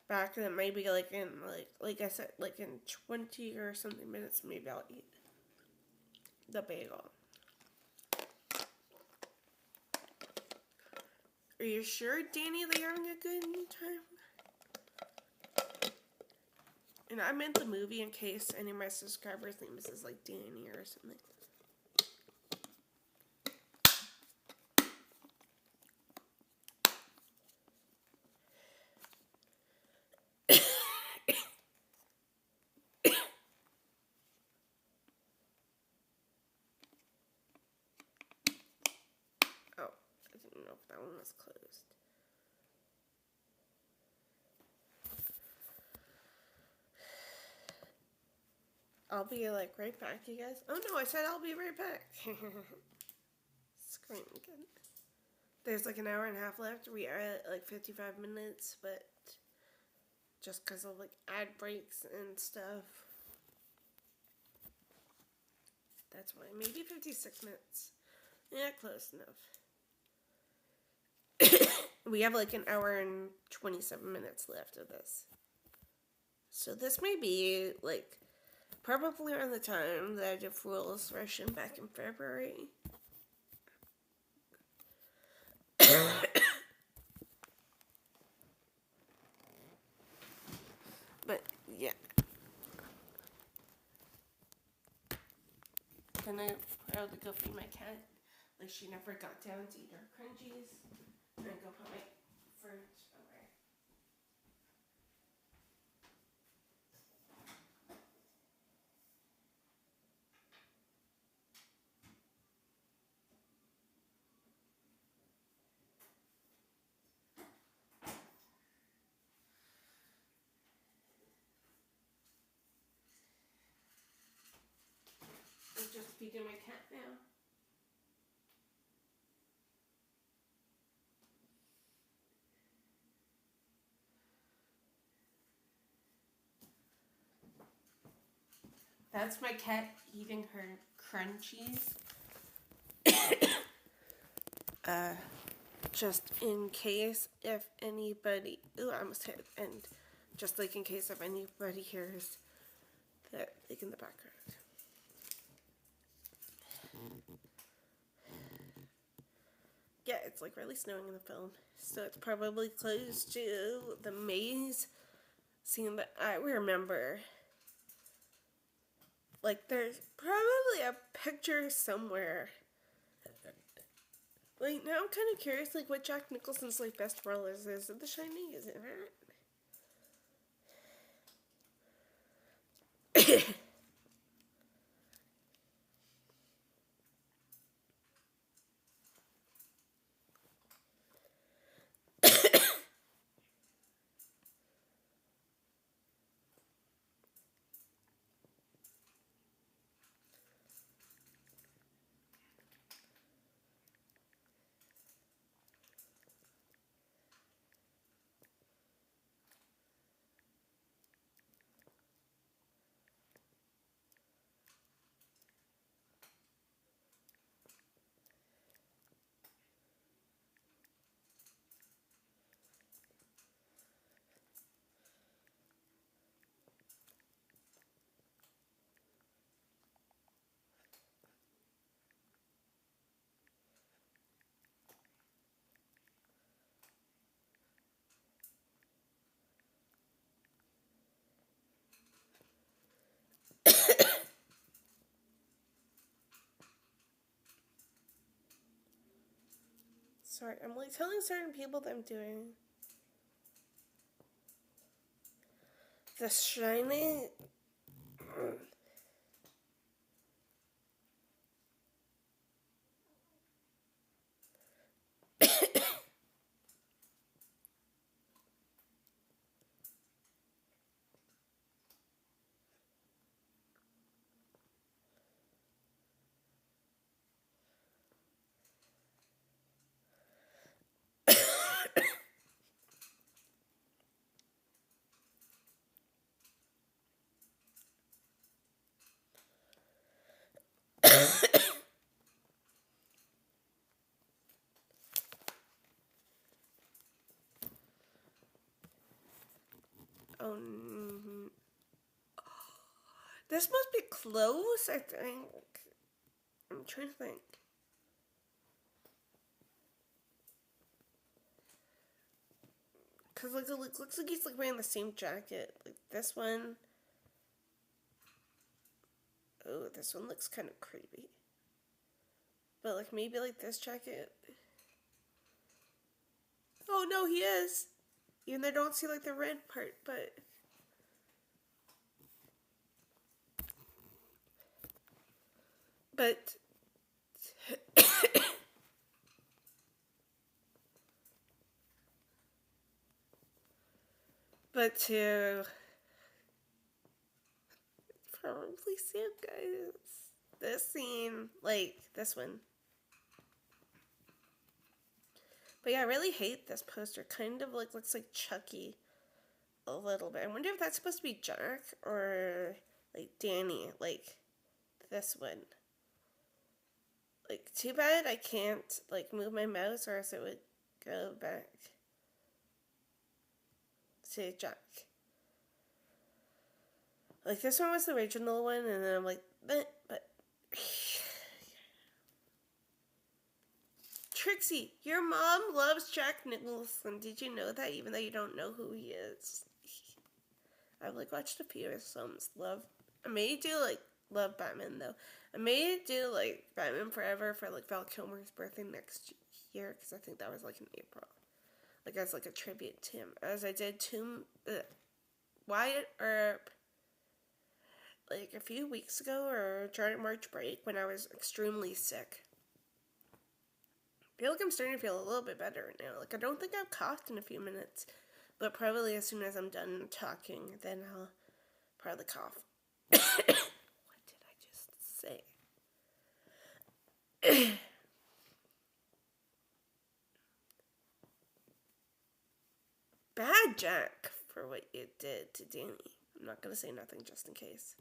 back, and then maybe like in like I said, like in 20 or something minutes, maybe I'll eat the bagel. Are you sure, Danny, that you're having a good time? And I meant the movie in case any of my subscribers think this is like Danny or something. know if that one was closed. I'll be like right back, you guys. Oh no, I said I'll be right back. Screen again. There's like an hour and a half left. We are at like 55 minutes, but just because of like ad breaks and stuff. That's why. Maybe 56 minutes. Yeah, close enough. We have like an hour and 27 minutes left of this. So this may be like probably around the time that I did Fool's Russian back in February. But yeah. Then I proudly go feed my cat. Like she never got down to eat her crunchies. And I go put my fruit away. I'm just feeding my cat now. That's my cat eating her crunchies. Just in case if anybody, ooh, I almost hit, and just like in case if anybody hears that, like in the background. Yeah, it's like really snowing in the film, so it's probably close to the maze scene that I remember. Like, there's probably a picture somewhere. Like, now I'm kind of curious, like, what Jack Nicholson's, like, best role is. Is it The Shining? Is it that? Sorry, I'm, like, telling certain people that I'm doing The Shining. Oh, this must be close, I think. I'm trying to think. Because, like, it looks like he's, like, wearing the same jacket. Like, this one. Oh, this one looks kind of creepy. But, like, maybe, like, this jacket. Oh, no, he is. Even though I don't see, like, the red part, but... But... But to probably soon, guys. This scene, like this one. But yeah, I really hate this poster. Kind of like looks like Chucky a little bit. I wonder if that's supposed to be Jack or like Danny, like this one. Like, too bad I can't like move my mouse, or else it would go back to Jack. Like, this one was the original one, and then I'm like, but Trixie, your mom loves Jack Nicholson. Did you know that? Even though you don't know who he is. I've like watched a few of his films. I may do like love Batman though. I may do like Batman Forever for like Val Kilmer's birthday next year, because I think that was like in April. Like as like a tribute to him, as I did to Wyatt Earp like a few weeks ago or during March break when I was extremely sick. I feel like I'm starting to feel a little bit better right now. Like, I don't think I've coughed in a few minutes, but probably as soon as I'm done talking, then I'll probably cough. What did I just say? Bad Jack for what you did to Danny. I'm not going to say nothing just in case.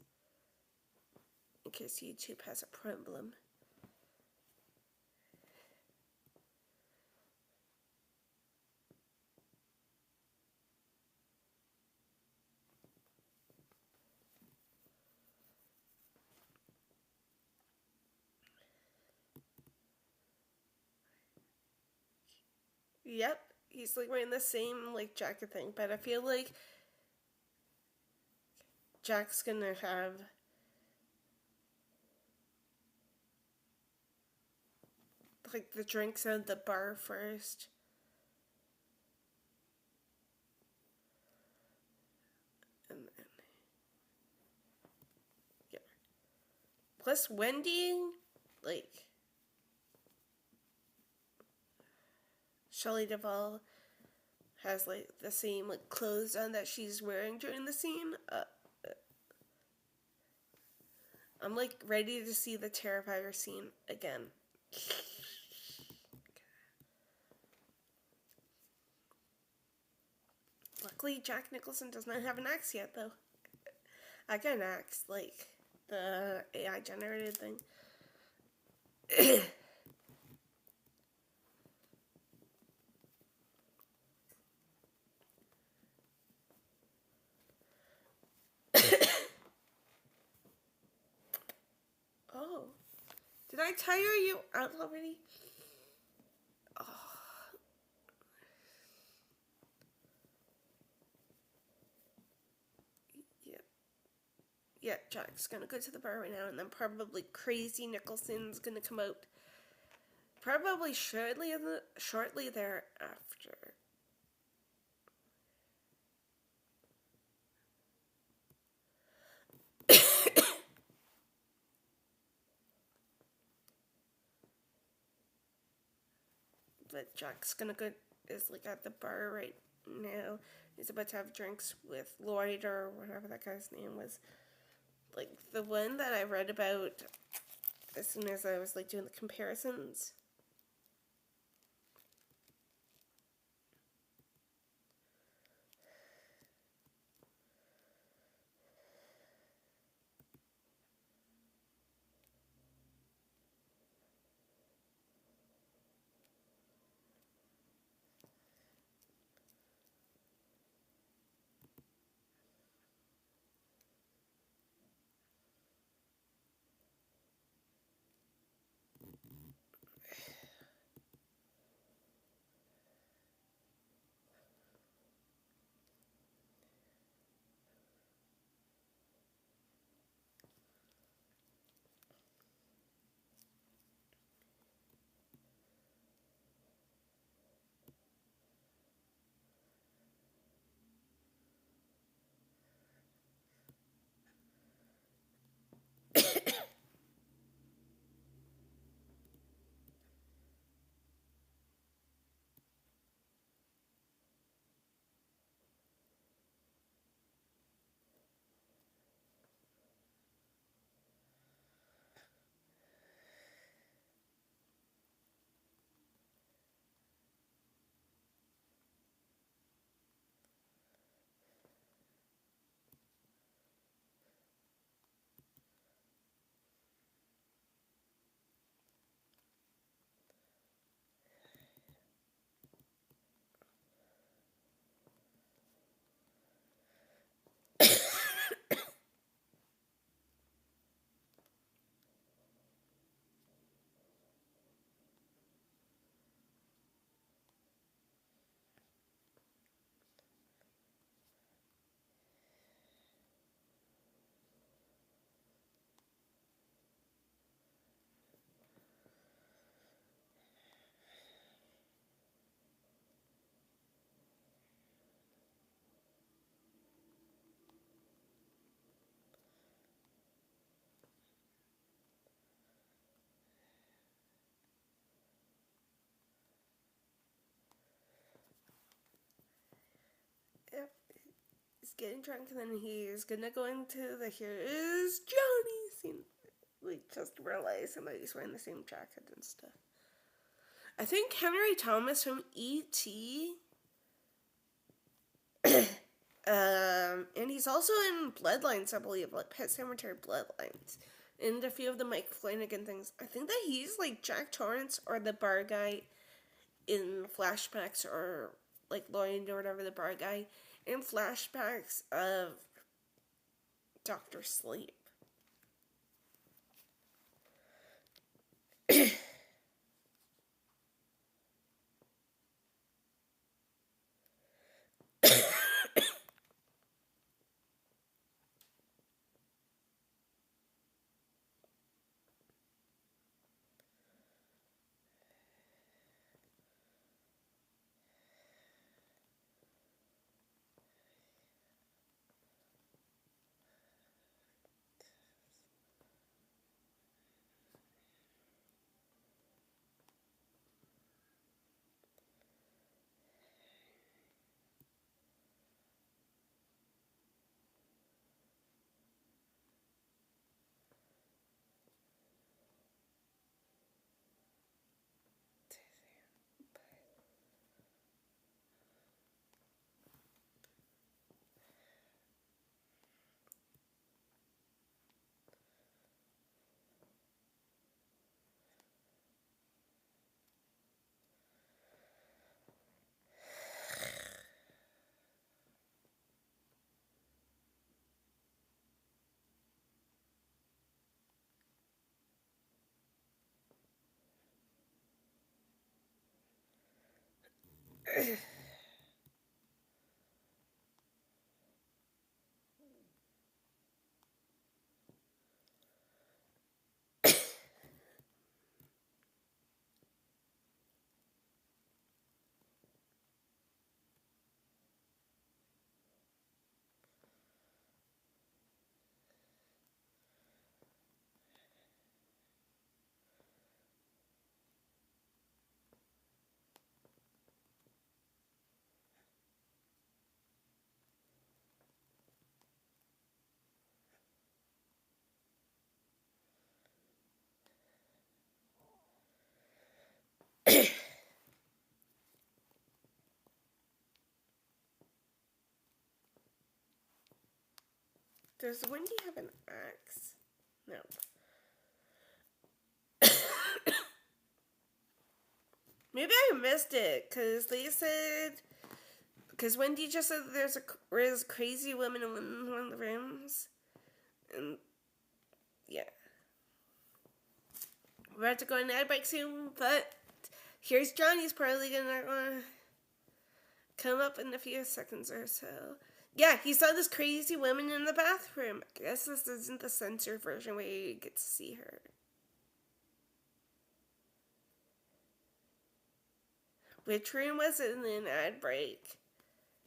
In case YouTube has a problem. Yep, he's like wearing the same like jacket thing, but I feel like Jack's gonna have like the drinks at the bar first. And then, yeah. Plus Wendy, like Shelley Duvall has like the same like clothes on that she's wearing during the scene. I'm like ready to see the Terrifier scene again. Luckily, Jack Nicholson does not have an axe yet, though. I got an axe, like the AI generated thing. Oh, did I tire you out already? Oh. Yeah, Jack's gonna go to the bar right now, and then probably Crazy Nicholson's gonna come out. Probably shortly thereafter. But Jack's gonna go is like at the bar right now. He's about to have drinks with Lloyd or whatever that guy's name was. Like the one that I read about as soon as I was like doing the comparisons. getting drunk, and then he's gonna go into the "here is Johnny" scene. We just realized somebody's wearing the same jacket and stuff. I think Henry Thomas from E.T. And he's also in Bloodlines, I believe, like Pet Sematary Bloodlines. And a few of the Mike Flanagan things. I think that he's like Jack Torrance or the bar guy in flashbacks, or like Lloyd or whatever, the bar guy in flashbacks of Dr. Sleep. Does Wendy have an axe? No. Maybe I missed it, because they said... Because Wendy just said there's a crazy woman in one of the rooms. And, yeah. We're about to go on ad break soon, but here's Johnny's probably gonna come up in a few seconds or so. Yeah, he saw this crazy woman in the bathroom. I guess this isn't the censored version where you get to see her. Which room was it in an ad break?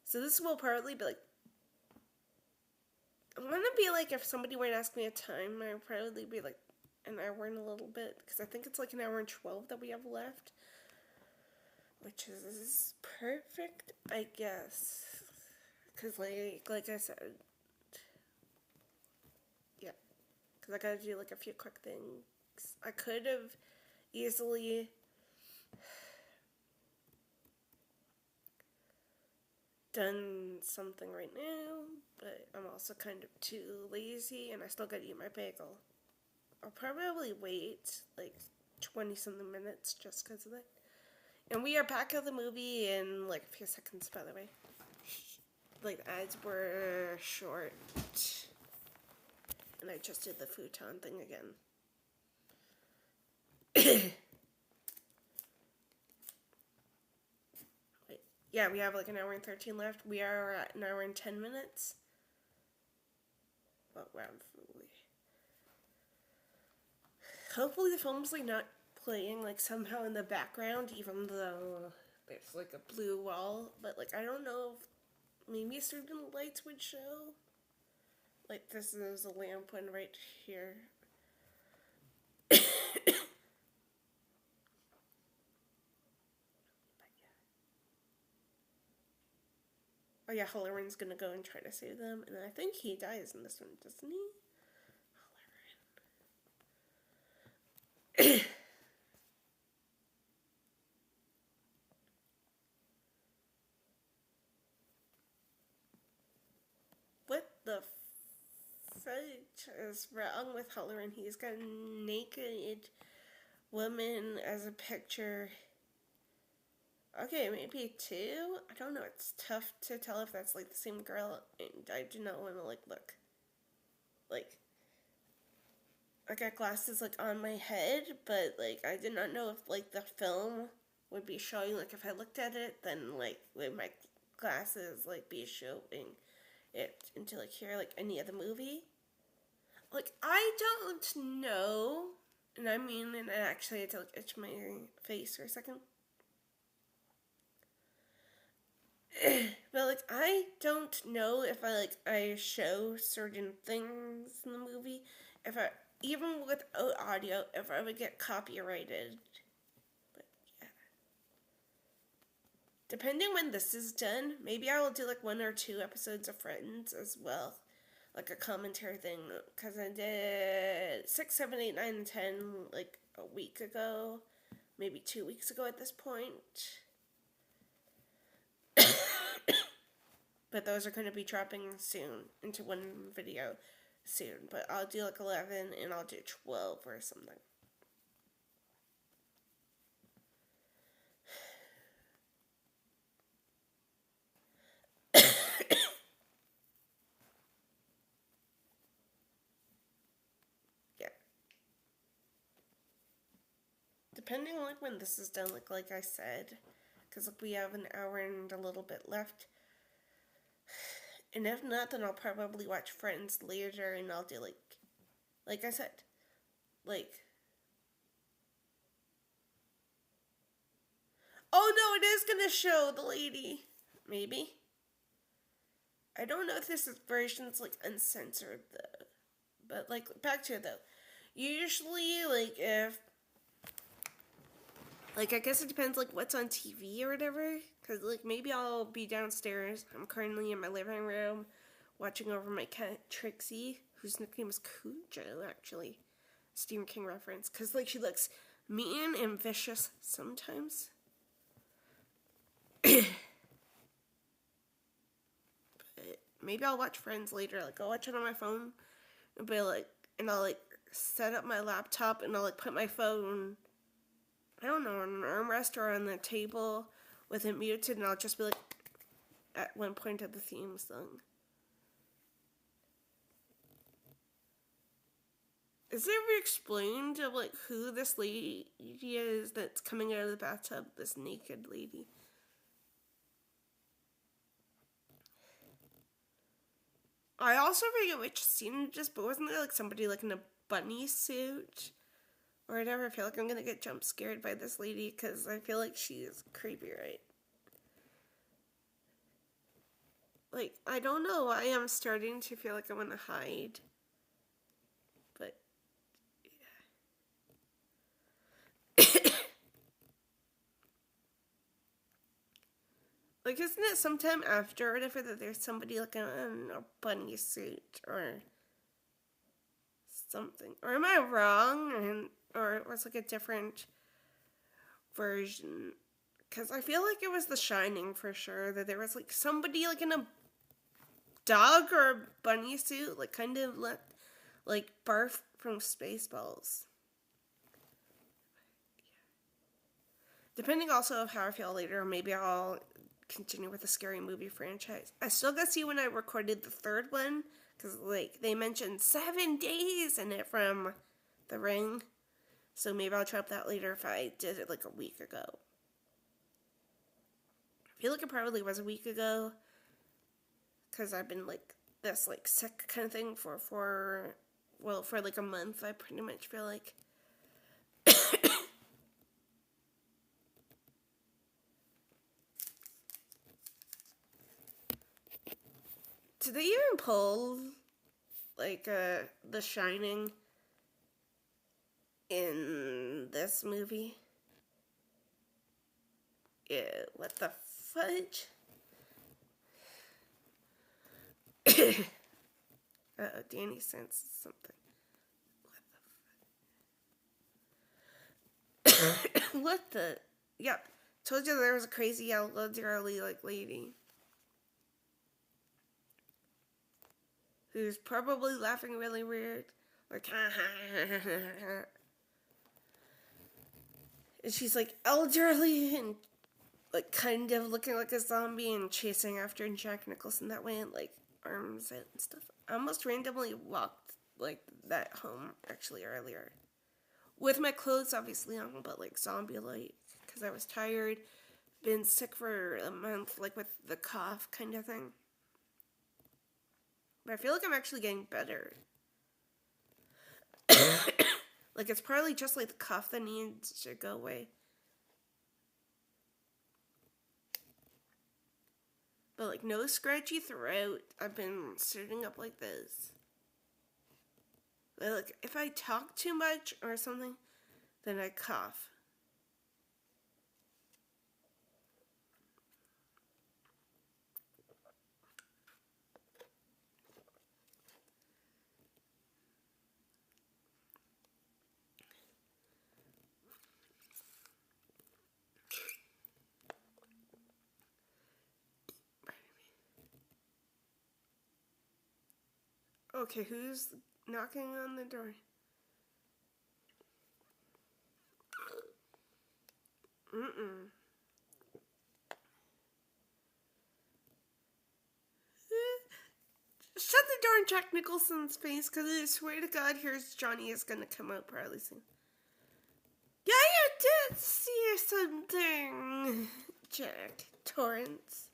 So this will probably be like... I want to be like, if somebody were to ask me a time, I would probably be like an hour and a little bit. Because I think it's like an hour and 12 that we have left. Which is perfect, I guess. Because like I said... Yeah. Because I gotta do like a few quick things. I could have easily... done something right now, but I'm also kind of too lazy, and I still gotta eat my bagel. I'll probably wait like 20-something minutes just because of that. And we are back at the movie in like a few seconds, by the way. Like, the ads were short. And I just did the futon thing again. Yeah, we have like an hour and 13 left. We are at an hour and 10 minutes. Well, hopefully the film's like not playing like somehow in the background, even though there's like a blue wall. But like, I don't know if maybe certain lights would show. Like, this is a lamp one right here. Oh yeah, Halloran's gonna go and try to save them, and I think he dies in this one, doesn't he? What the fudge is wrong with Halloran? He's got a naked woman as a picture. Okay, maybe two? I don't know. It's tough to tell if that's like the same girl, and I do not want to like look. Like, I got glasses like on my head, but like I did not know if like the film would be showing, like if I looked at it, then like would my glasses like be showing it into like here, like any of the movie. Like I don't know, and I mean, and I actually had to like itch my face for a second. But like I don't know if I show certain things in the movie, if I even without audio, if I would get copyrighted. But yeah. Depending when this is done, maybe I will do like 1 or 2 episodes of Friends as well. Like a commentary thing. Because I did 6, 7, 8, 9, and 10 like a week ago. Maybe 2 weeks ago at this point. But those are going to be dropping soon into one video soon. But I'll do like 11 and I'll do 12 or something. Yeah. Depending on like when this is done, like I said. Because like, we have an hour and a little bit left. And if not, then I'll probably watch Friends later and I'll do like I said, like, oh no, it is gonna show the lady. Maybe. I don't know if this version's like uncensored though. But like, back to it though. Usually, like, if, like, I guess it depends like what's on TV or whatever. Because like, maybe I'll be downstairs. I'm currently in my living room watching over my cat Trixie, whose nickname is Cujo, actually. Stephen King reference. Because like, she looks mean and vicious sometimes. But maybe I'll watch Friends later. Like, I'll watch it on my phone. And I'll like set up my laptop and I'll like put my phone, I don't know, on an armrest or on the table with it muted, and I'll just be like at one point of the theme song. Is it ever explained of like who this lady is that's coming out of the bathtub? This naked lady. I also forget which scene it is, but wasn't there like somebody like in a bunny suit or whatever? I feel like I'm gonna get jump scared by this lady because I feel like she is creepy, right? Like, I don't know why I'm starting to feel like I want to hide. But, yeah. Like, isn't it sometime after or whatever that there's somebody like in a bunny suit or something? Or am I wrong? Or it was like a different version? Because I feel like it was The Shining for sure, that there was like somebody like in a dog or a bunny suit, like kind of like barf from Spaceballs. Depending also of how I feel later, maybe I'll continue with the scary movie franchise. I still got to see when I recorded the third one, because like they mentioned 7 days in it from The Ring, so maybe I'll drop that later if I did it like a week ago. I feel like it probably was a week ago, because I've been like this like sick kind of thing for like a month. I pretty much feel like. Did they even pull like The Shining in this movie? Yeah, what the fudge? Danny senses something. What the? Yeah, told you there was a crazy elderly lady who's probably laughing really weird, like ha ha ha ha ha. And she's like elderly and like kind of looking like a zombie and chasing after Jack Nicholson that way, and like arms out and stuff. I almost randomly walked like that home actually earlier. With my clothes obviously on, but like zombie-like, because I was tired, been sick for a month, like with the cough kind of thing. But I feel like I'm actually getting better. Like it's probably just like the cough that needs to go away. But like no scratchy throat. I've been sitting up like this. Like if I talk too much or something, then I cough. Okay, who's knocking on the door? Shut the door in Jack Nicholson's face, because I swear to God, here's Johnny is going to come out probably soon. Yeah, you did see something, Jack Torrance.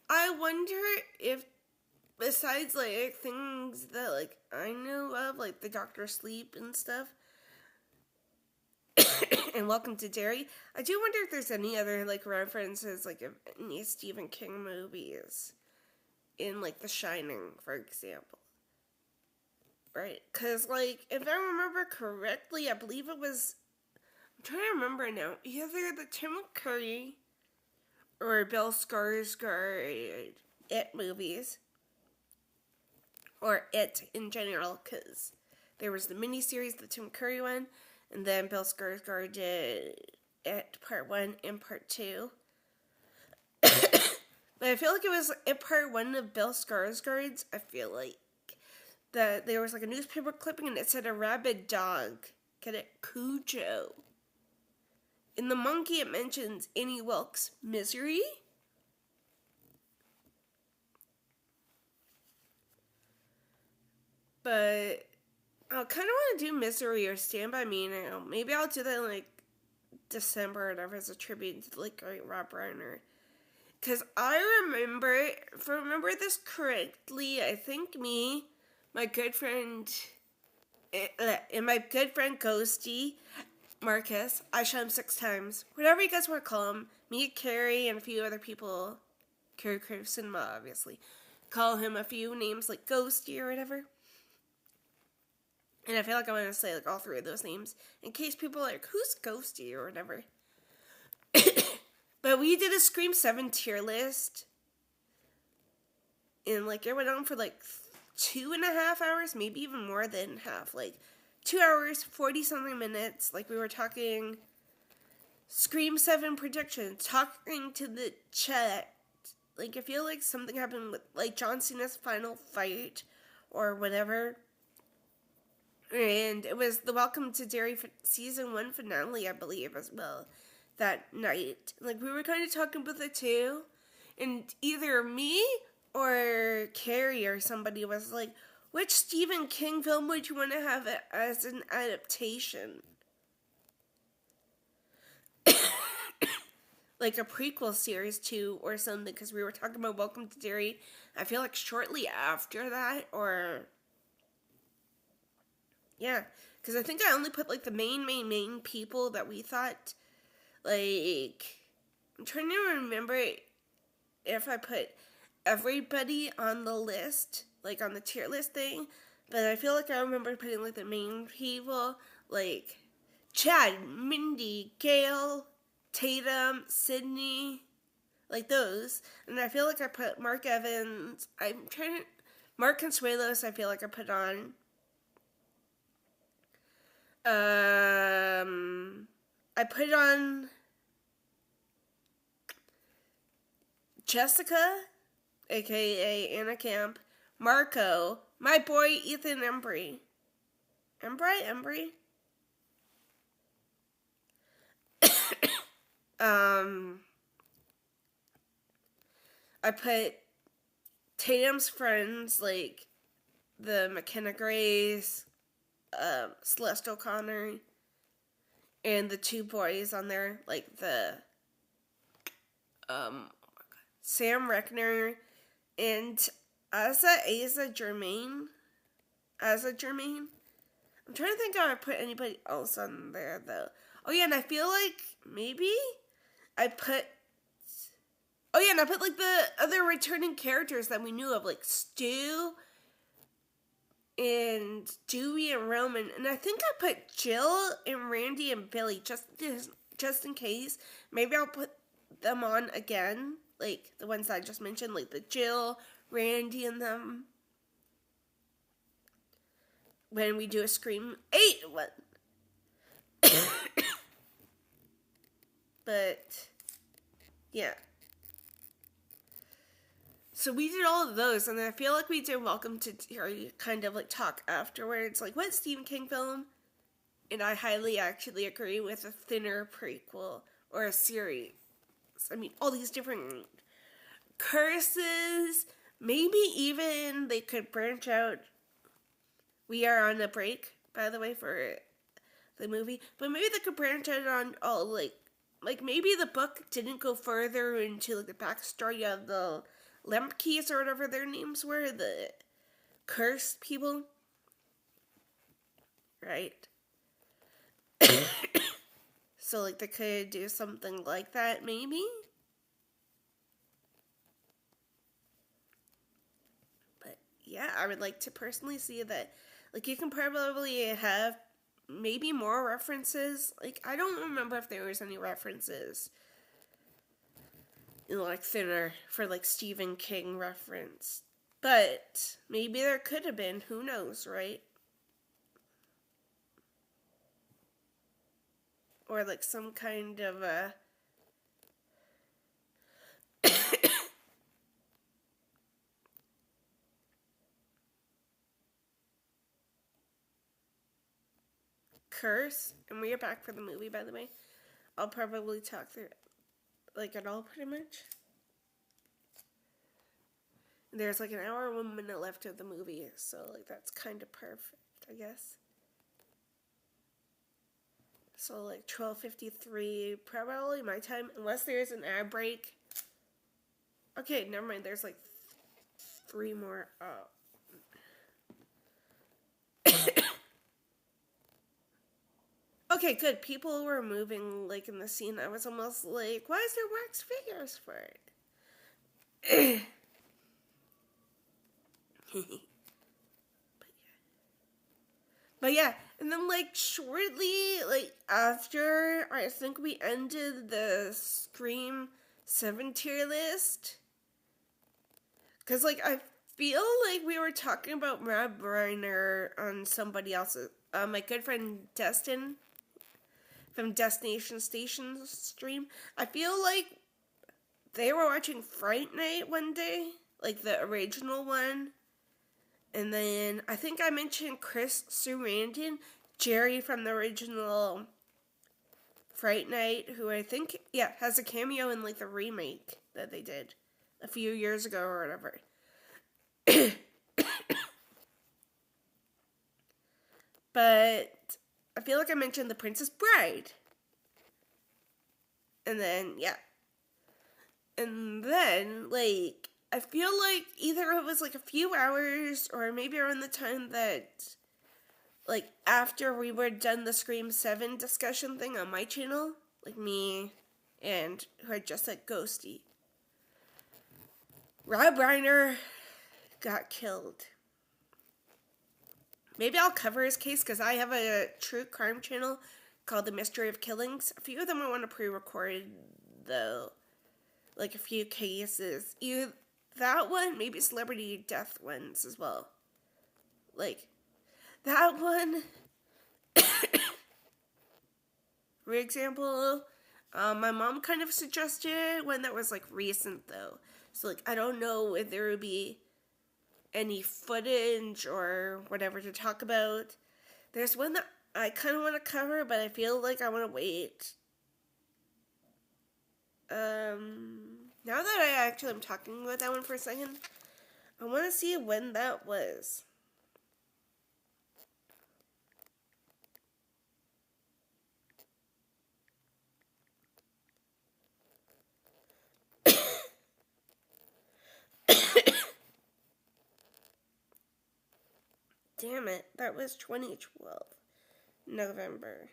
I wonder if, besides like things that like I know of, like the Doctor Sleep and stuff, and Welcome to Derry, I do wonder if there's any other like references, like of any Stephen King movies in like The Shining, for example. Right? Because like if I remember correctly, I believe it was, I'm trying to remember now, either the Tim Curry or Bill Skarsgård It movies, or It in general, because there was the miniseries, the Tim Curry one, and then Bill Skarsgård did It Part 1 and Part 2. But I feel like it was It Part 1 of Bill Skarsgård's, I feel like, that there was like a newspaper clipping and it said a rabid dog. Get it? Cujo. In the monkey, it mentions Annie Wilkes' Misery. But I kind of want to do Misery or Stand By Me now. Maybe I'll do that in like December or whatever as a tribute to like great Rob Reiner. Because I remember, if I remember this correctly, I think me, my good friend, and my good friend Ghosty, Marcus, I shot him 6 times. Whatever you guys want to call him. Me, Carrie, and a few other people. Carrie, Crave Cinema, obviously. Call him a few names like Ghosty or whatever. And I feel like I want to say like all 3 of those names in case people are like, who's Ghosty or whatever. But we did a Scream 7 tier list. And like it went on for like 2.5 hours, maybe even more than half. Like 2 hours, 40 something minutes. Like we were talking Scream 7 predictions, talking to the chat. Like I feel like something happened with like John Cena's final fight or whatever. And it was the Welcome to Derry season 1 finale, I believe, as well, that night. Like, we were kind of talking about the two, and either me or Carrie or somebody was like, which Stephen King film would you want to have as an adaptation? Like a prequel series to or something, because we were talking about Welcome to Derry, I feel like shortly after that, or... Yeah, because I think I only put, like, the main people that we thought, like, I'm trying to remember if I put everybody on the list, like, on the tier list thing, but I feel like I remember putting, like, the main people, like, Chad, Mindy, Gail, Tatum, Sydney, like those. And I feel like I put Mark Evans. Mark Consuelos. I feel like I put on. I put on Jessica, aka Anna Camp, Marco, my boy Ethan Embry. Embry? I put Tatum's friends, like the McKenna Grace, Celeste O'Connor, and the two boys on there, like the Sam Reckner and Asa Germain. I'm trying to think if I put anybody else on there though. Oh yeah, and I feel like maybe I put. Oh yeah, and I put like the other returning characters that we knew of, like Stu and Dewey and Roman, and I think I put Jill and Randy and Billy just in case. Maybe I'll put them on again, like the ones I just mentioned, like the Jill, Randy, and them when we do a Scream 8 one. But yeah. So we did all of those, and I feel like we did Welcome to Terry kind of like talk afterwards, like what Stephen King film? And I highly actually agree with a thinner prequel or a series. I mean, all these different curses. Maybe even they could branch out. We are on a break, by the way, for the movie, but maybe they could branch out on all like maybe the book didn't go further into like the backstory of the Lemkeys or whatever their names were, the cursed people, right? So like they could do something like that, maybe. But yeah, I would like to personally see that. Like you can probably have maybe more references. Like I don't remember if there was any references in like thinner for like Stephen King reference, but maybe there could have been. Who knows, right? Or like some kind of a curse. And we are back for the movie, by the way. I'll probably talk through like it all pretty much. There's like an hour and 1 minute left of the movie, so like that's kind of perfect, I guess. So like 12:53, probably my time, unless there's an ad break. Okay, never mind. There's like 3 more. Okay, good. People were moving like in the scene. I was almost like, why is there wax figures for it? But yeah, and then like shortly, like after, I think we ended the Scream 7 tier list. Because like I feel like we were talking about Rob Reiner on somebody else's, my good friend Destin from Destination Station stream. I feel like they were watching Fright Night one day, like the original one. And then I think I mentioned Chris Sarandon, Jerry from the original Fright Night, who I think, yeah, has a cameo in like the remake that they did a few years ago or whatever. But I feel like I mentioned The Princess Bride. And then, yeah. And then, like, I feel like either it was like a few hours or maybe around the time that, like, after we were done the Scream 7 discussion thing on my channel, like me and who I just said, Ghosty, Rob Reiner got killed. Maybe I'll cover his case because I have a true crime channel called The Mystery of Killings. A few of them I want to pre-record, though. like a few cases. Either that one, maybe celebrity death ones as well. Like that one, for example, my mom kind of suggested one that was like recent though. So like I don't know if there would be any footage or whatever to talk about. There's one that I kind of want to cover, but I feel like I want to wait. Now that I actually am talking about that one for a second, I want to see when that was. Damn it, that was 2012, November.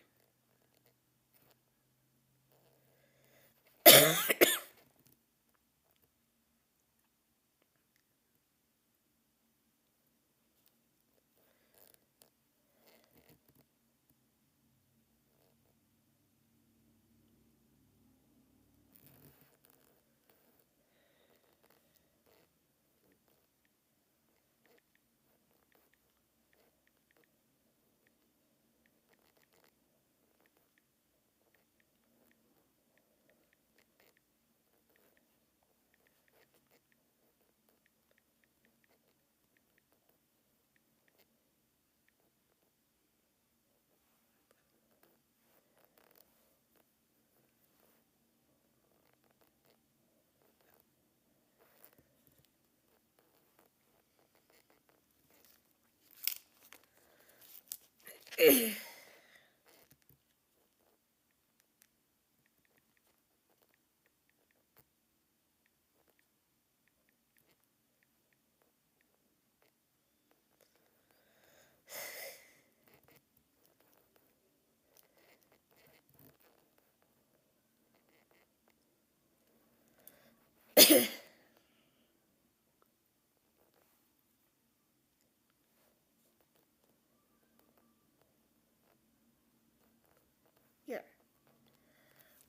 Yeah.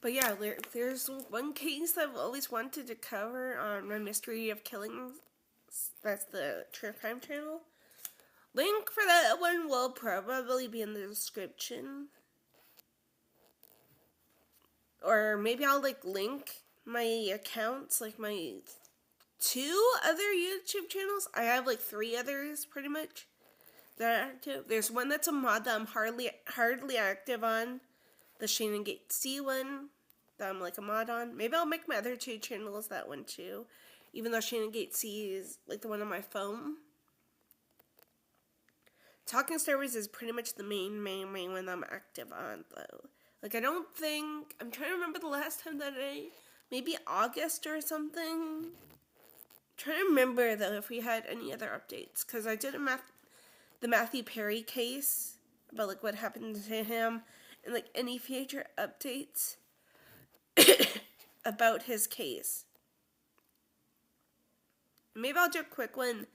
But yeah, there's one case I've always wanted to cover on my Mystery of Killings. That's the True Crime channel. Link for that one will probably be in the description. Or maybe I'll like link my accounts, like my 2 other YouTube channels. I have like 3 others pretty much that are active. There's one that's a mod that I'm hardly active on. The Shannon Gate C one that I'm like a mod on. Maybe I'll make my other 2 channels that one too. Even though Shannon Gate C is like the one on my phone. Talking Star Wars is pretty much the main one I'm active on though. Like I don't think, I'm trying to remember the last time that maybe August or something. I'm trying to remember though if we had any other updates. Because I did the Matthew Perry case about like what happened to him. And like any future updates about his case. Maybe I'll do a quick one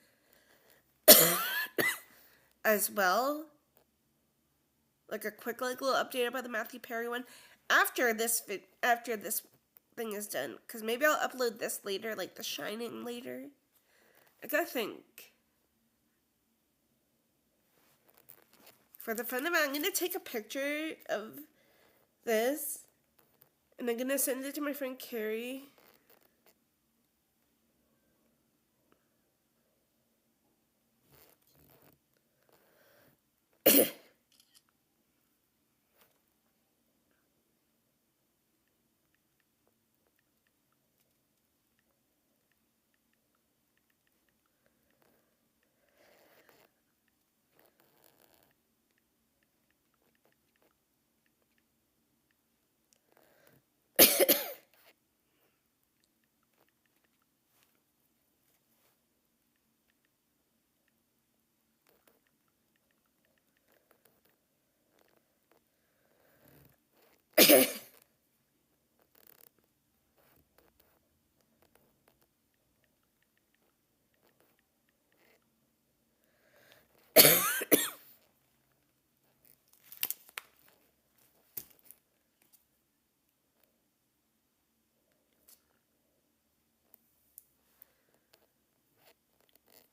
as well. Like a quick like little update about the Matthew Perry one after this thing is done. Because maybe I'll upload this later, like The Shining later. I gotta think. For the fun of it, I'm gonna take a picture of this. And I'm gonna send it to my friend Carrie.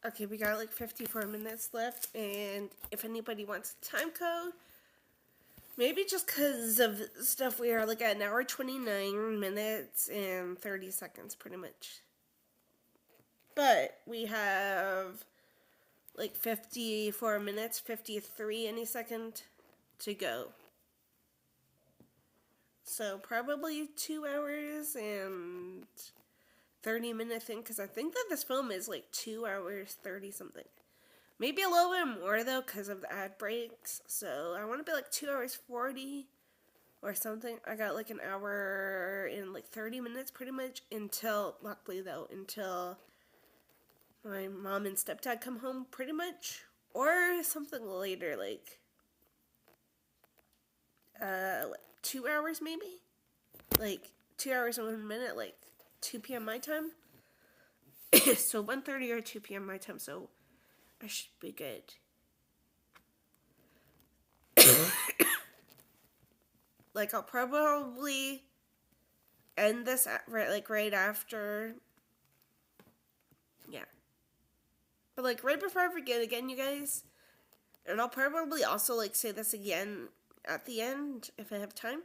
Okay, we got like 54 minutes left, and if anybody wants a time code, maybe just because of stuff, we are like at an hour 29 minutes and 30 seconds pretty much. But we have like 54 minutes, 53 any second to go. So probably 2 hours and 30-minute thing, because I think that this film is like 2 hours 30 something. Maybe a little bit more though because of the ad breaks. So I want to be like 2 hours 40 or something. I got like an hour and like 30 minutes pretty much until, luckily though, until my mom and stepdad come home pretty much. Or something later, like 2 hours maybe? Like 2 hours and 1 minute, like 2 p.m. my time. So 1:30 or 2 p.m. my time, so I should be good. Like I'll probably end this right after. Yeah. But like right before I forget again, you guys, and I'll probably also like say this again at the end if I have time.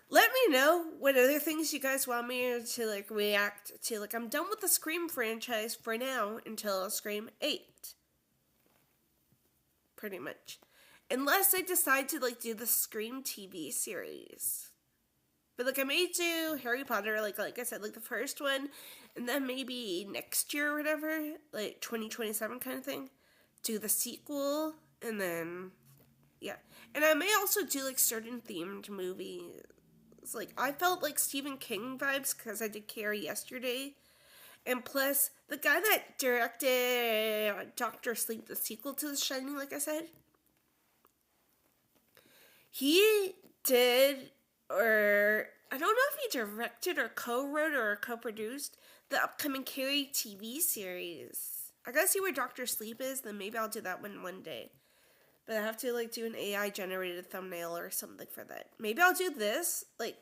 Let me know what other things you guys want me to like react to. Like I'm done with the Scream franchise for now until Scream 8. Pretty much. Unless I decide to like do the Scream TV series. But like I may do Harry Potter, like I said, like the first one, and then maybe next year or whatever, like 2027 kind of thing. Do the sequel, and then yeah. And I may also do like certain themed movies. Like I felt like Stephen King vibes because I did Carrie yesterday. And plus, the guy that directed Doctor Sleep, the sequel to The Shining, like I said, he did, or I don't know if he directed or co-wrote or co-produced the upcoming Carrie TV series. I gotta see where Doctor Sleep is, then maybe I'll do that one day. But I have to like do an AI generated thumbnail or something for that. Maybe I'll do this, like,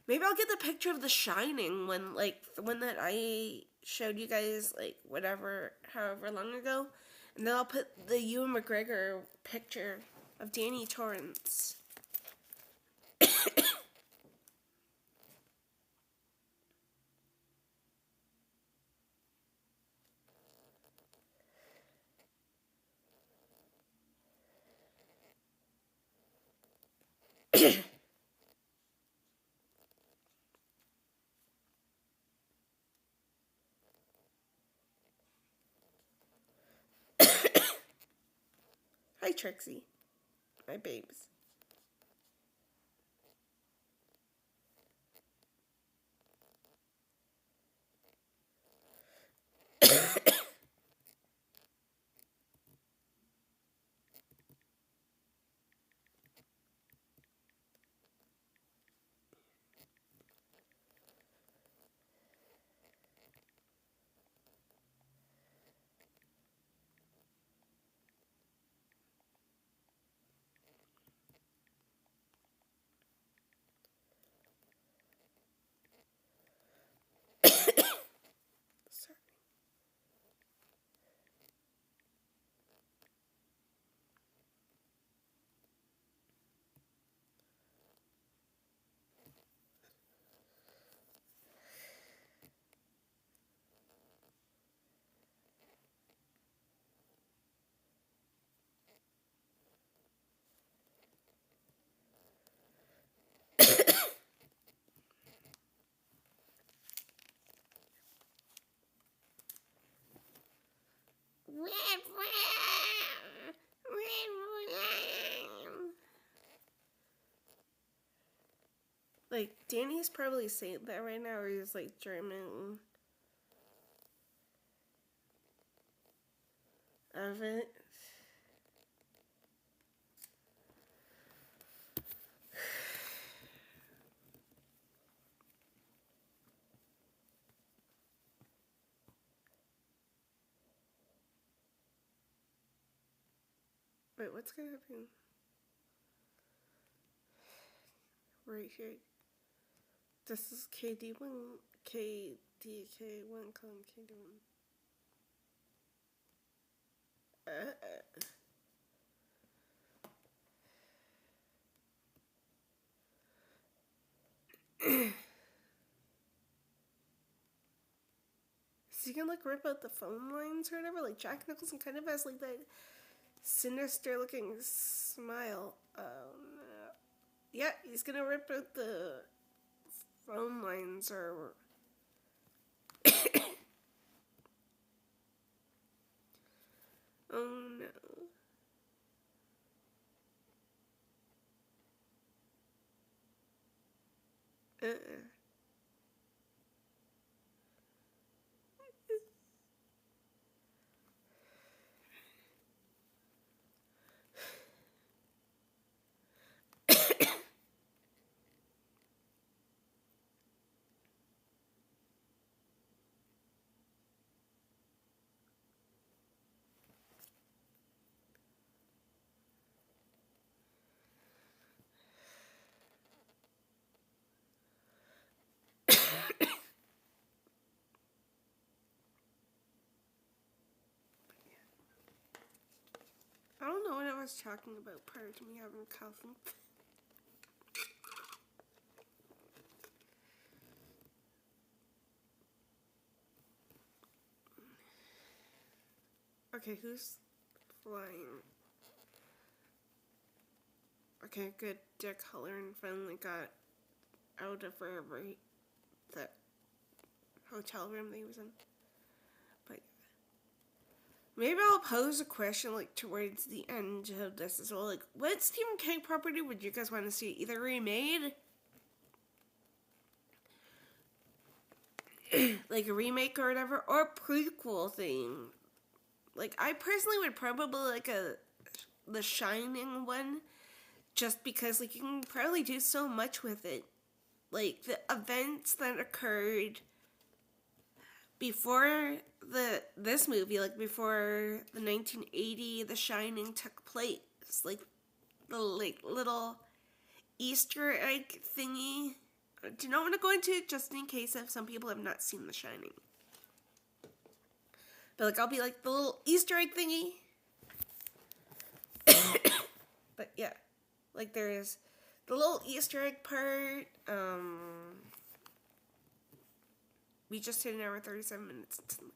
maybe I'll get the picture of The Shining when, like, the one that I showed you guys, like, however long ago. And then I'll put the Ewan McGregor picture of Danny Torrance. Hi, Trixie. My babes. Sorry. Like, Danny's probably saying that right now, or he's like German of it. Wait, what's gonna happen? Right here. This is KD1, KDK1, calling KD1. Is he gonna like rip out the phone lines or whatever? Like Jack Nicholson kind of has like that sinister looking smile. No. Yeah, he's gonna rip out the phone lines or oh no. Uh-uh. I don't know what I was talking about prior to me having coffee. Okay, who's flying? Okay, good. Dick Halloran finally got out of wherever the hotel room that he was in. But maybe I'll pose a question like towards the end of this as well. Like, what Stephen King property would you guys want to see either remade, like a remake or whatever, or a prequel thing? Like, I personally would probably like The Shining one, just because like you can probably do so much with it. Like the events that occurred before this movie, like before the 1980 The Shining took place, like the like little Easter egg thingy. I do not want to go into it just in case if some people have not seen The Shining. But like I'll be like the little Easter egg thingy. But yeah, like there's the little Easter egg part. We just hit an hour 37 minutes into the movie.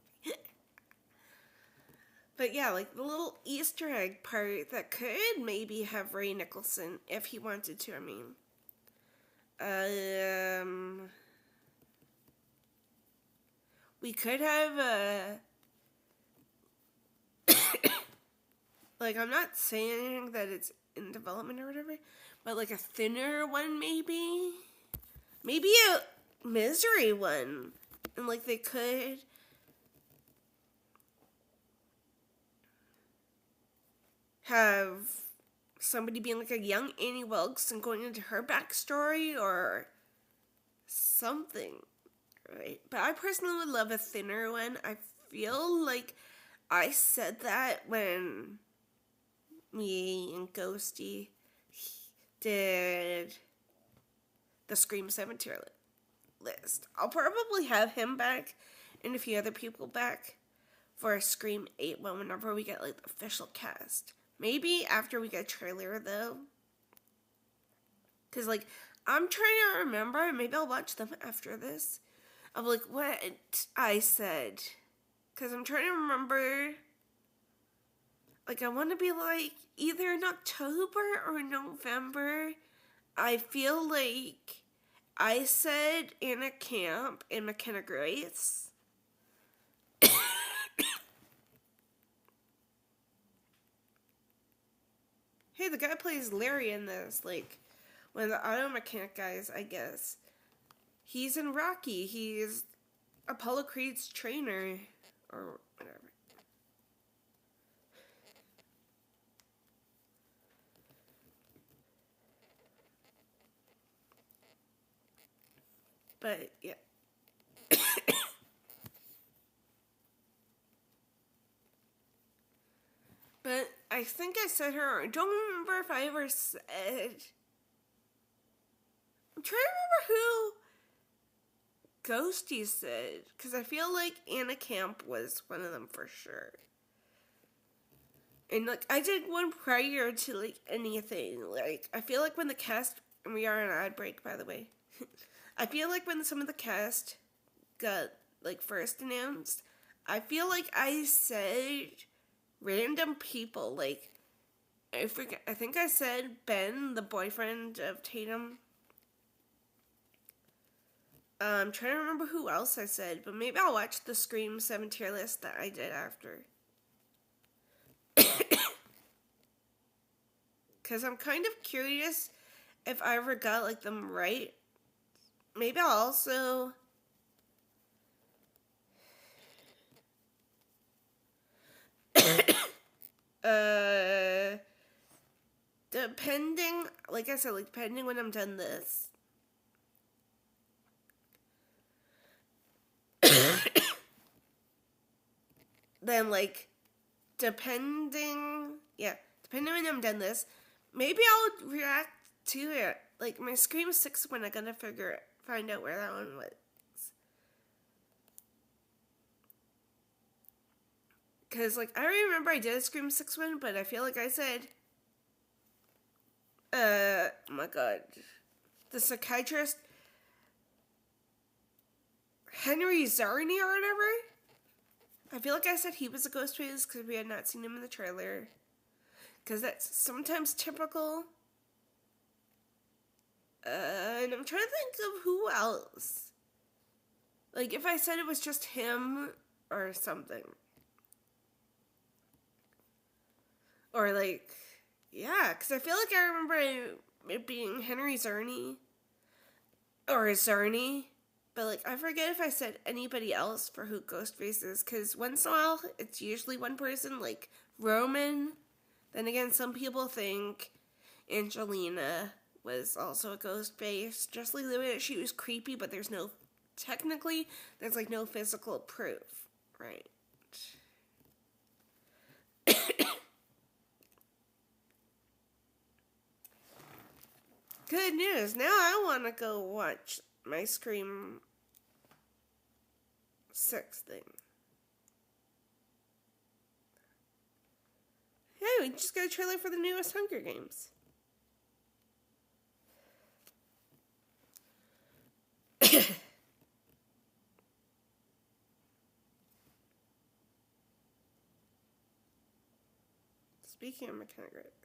But yeah, like the little Easter egg part that could maybe have Ray Nicholson if he wanted to. I mean, we could have like I'm not saying that it's in development or whatever, but like a thinner one maybe a Misery one, and like they could have somebody being like a young Annie Wilkes and going into her backstory or something, right? But I personally would love a thinner one. I feel like I said that when me and Ghosty did the Scream 7 tier list. I'll probably have him back and a few other people back for a Scream 8 one whenever we get like the official cast. Maybe after we get a trailer though. Because like I'm trying to remember, maybe I'll watch them after this, of like what I said. Because I'm trying to remember, like I want to be like either in October or November. I feel like I said in a camp in McKenna Grace. Hey, the guy plays Larry in this, like one of the auto mechanic guys, I guess. He's in Rocky. He's Apollo Creed's trainer or whatever. But yeah. But I think I said her. I don't remember if I ever said. I'm trying to remember who Ghosty said, because I feel like Anna Camp was one of them for sure. And like I did one prior to like anything. Like I feel like when the cast, and we are on an ad break by the way. I feel like when some of the cast got like first announced, I feel like I said random people. Like, I forget. I think I said Ben, the boyfriend of Tatum. I'm trying to remember who else I said, but maybe I'll watch the Scream 7 tier list that I did after. Because I'm kind of curious if I ever got, like, them right. Maybe I'll also... depending, like I said, like, depending when I'm done this. Then, like, depending when I'm done this, maybe I'll react to it. Like, my Scream 6 one, I gotta find out where that one was. Because, like, I remember I did a Scream 6 one, but I feel like I said, oh my god, the psychiatrist, Henry Czarny or whatever? I feel like I said he was a Ghostface because we had not seen him in the trailer. Because that's sometimes typical. And I'm trying to think of who else. Like, if I said it was just him or something. Or, like, yeah, because I feel like I remember it being Henry Czarny. Or Czarny. But, like, I forget if I said anybody else for who Ghostface is, because once in a while, it's usually one person, like Roman. Then again, some people think Angelina was also a Ghostface, just like the way that she was creepy, but there's no physical proof, right? Good news, now I want to go watch my Scream 6 thing. Hey, we just got a trailer for the newest Hunger Games. Speaking of mechanics.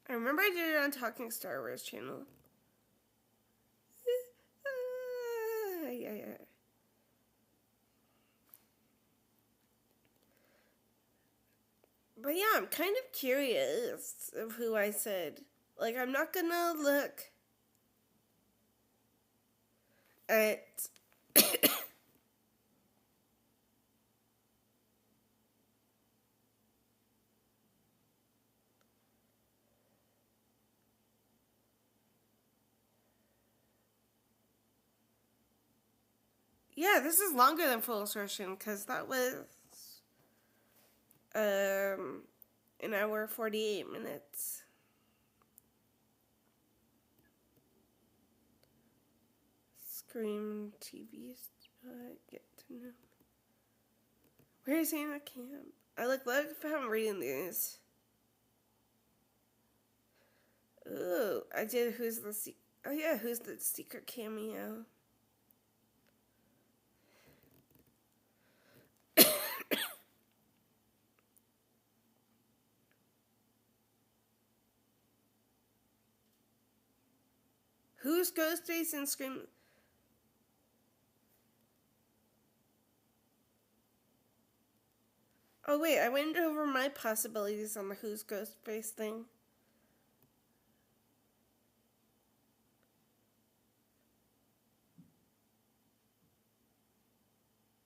I remember I did it on Talking Star Wars channel. Yeah. But yeah, I'm kind of curious of who I said. Like, I'm not gonna look at yeah, this is longer than full assertion because that was an hour 48 minutes. Scream TV spot, get to know. Where is Anna Camp? I love if I'm reading these. Ooh, I did who's the secret cameo? Who's Ghostface in Scream? Oh wait, I went over my possibilities on the Who's Ghostface thing.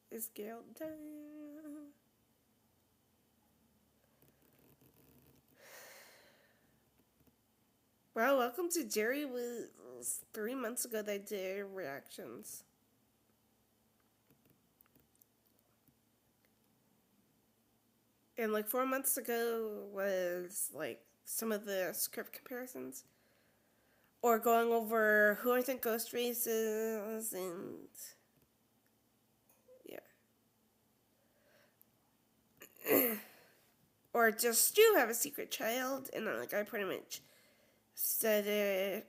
Is Gail dying? Wow, welcome to Jerry. Was 3 months ago they did reactions. And like 4 months ago was like some of the script comparisons. or going over who I think Ghostface is, and yeah. Or does Stu have a secret child? And like I pretty much said it.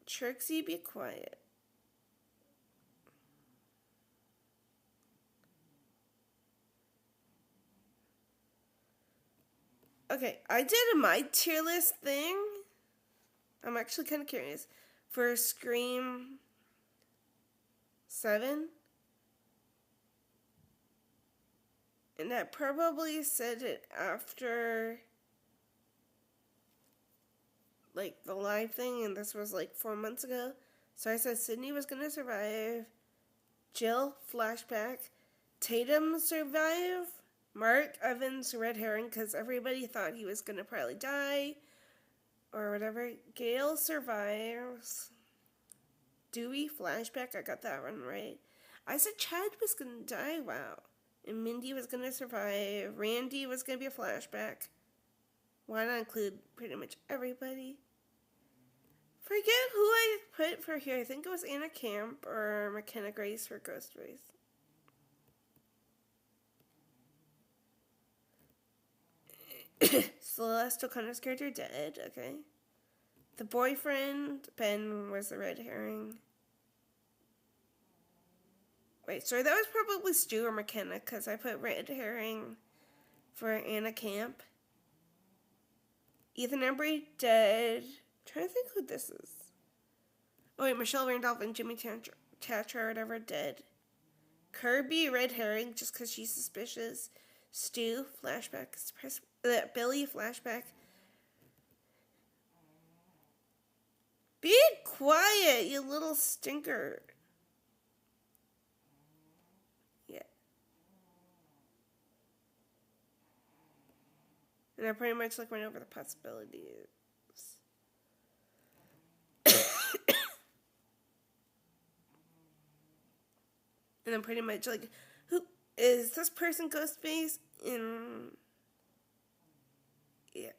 Trixie, be quiet. Okay, I did my tier list thing. I'm actually kind of curious. For Scream 7. And I probably said it after like the live thing, and this was like 4 months ago. So I said Sydney was gonna survive, Jill, flashback, Tatum survive, Mark Evans, red herring, because everybody thought he was gonna probably die, or whatever. Gail survives, Dewey, flashback, I got that one right. I said Chad was gonna die, wow. And Mindy was gonna survive, Randy was gonna be a flashback. Why not include pretty much everybody? Forget who I put for here. I think it was Anna Camp or McKenna Grace for Ghostface. Celeste O'Connor's character dead. Okay. The boyfriend, Ben, was the red herring. Wait, sorry, that was probably Stu or McKenna, because I put red herring for Anna Camp. Ethan Embry, dead. I'm trying to think who this is. Oh wait, Michelle Randolph and Jimmy Tatra or whatever, dead. Kirby, red herring, just because she's suspicious. Stu, flashback. Billy, flashback. Be quiet, you little stinker. Yeah. And I pretty much like went over the possibilities. And then pretty much like, who is this person Ghostface? And yeah.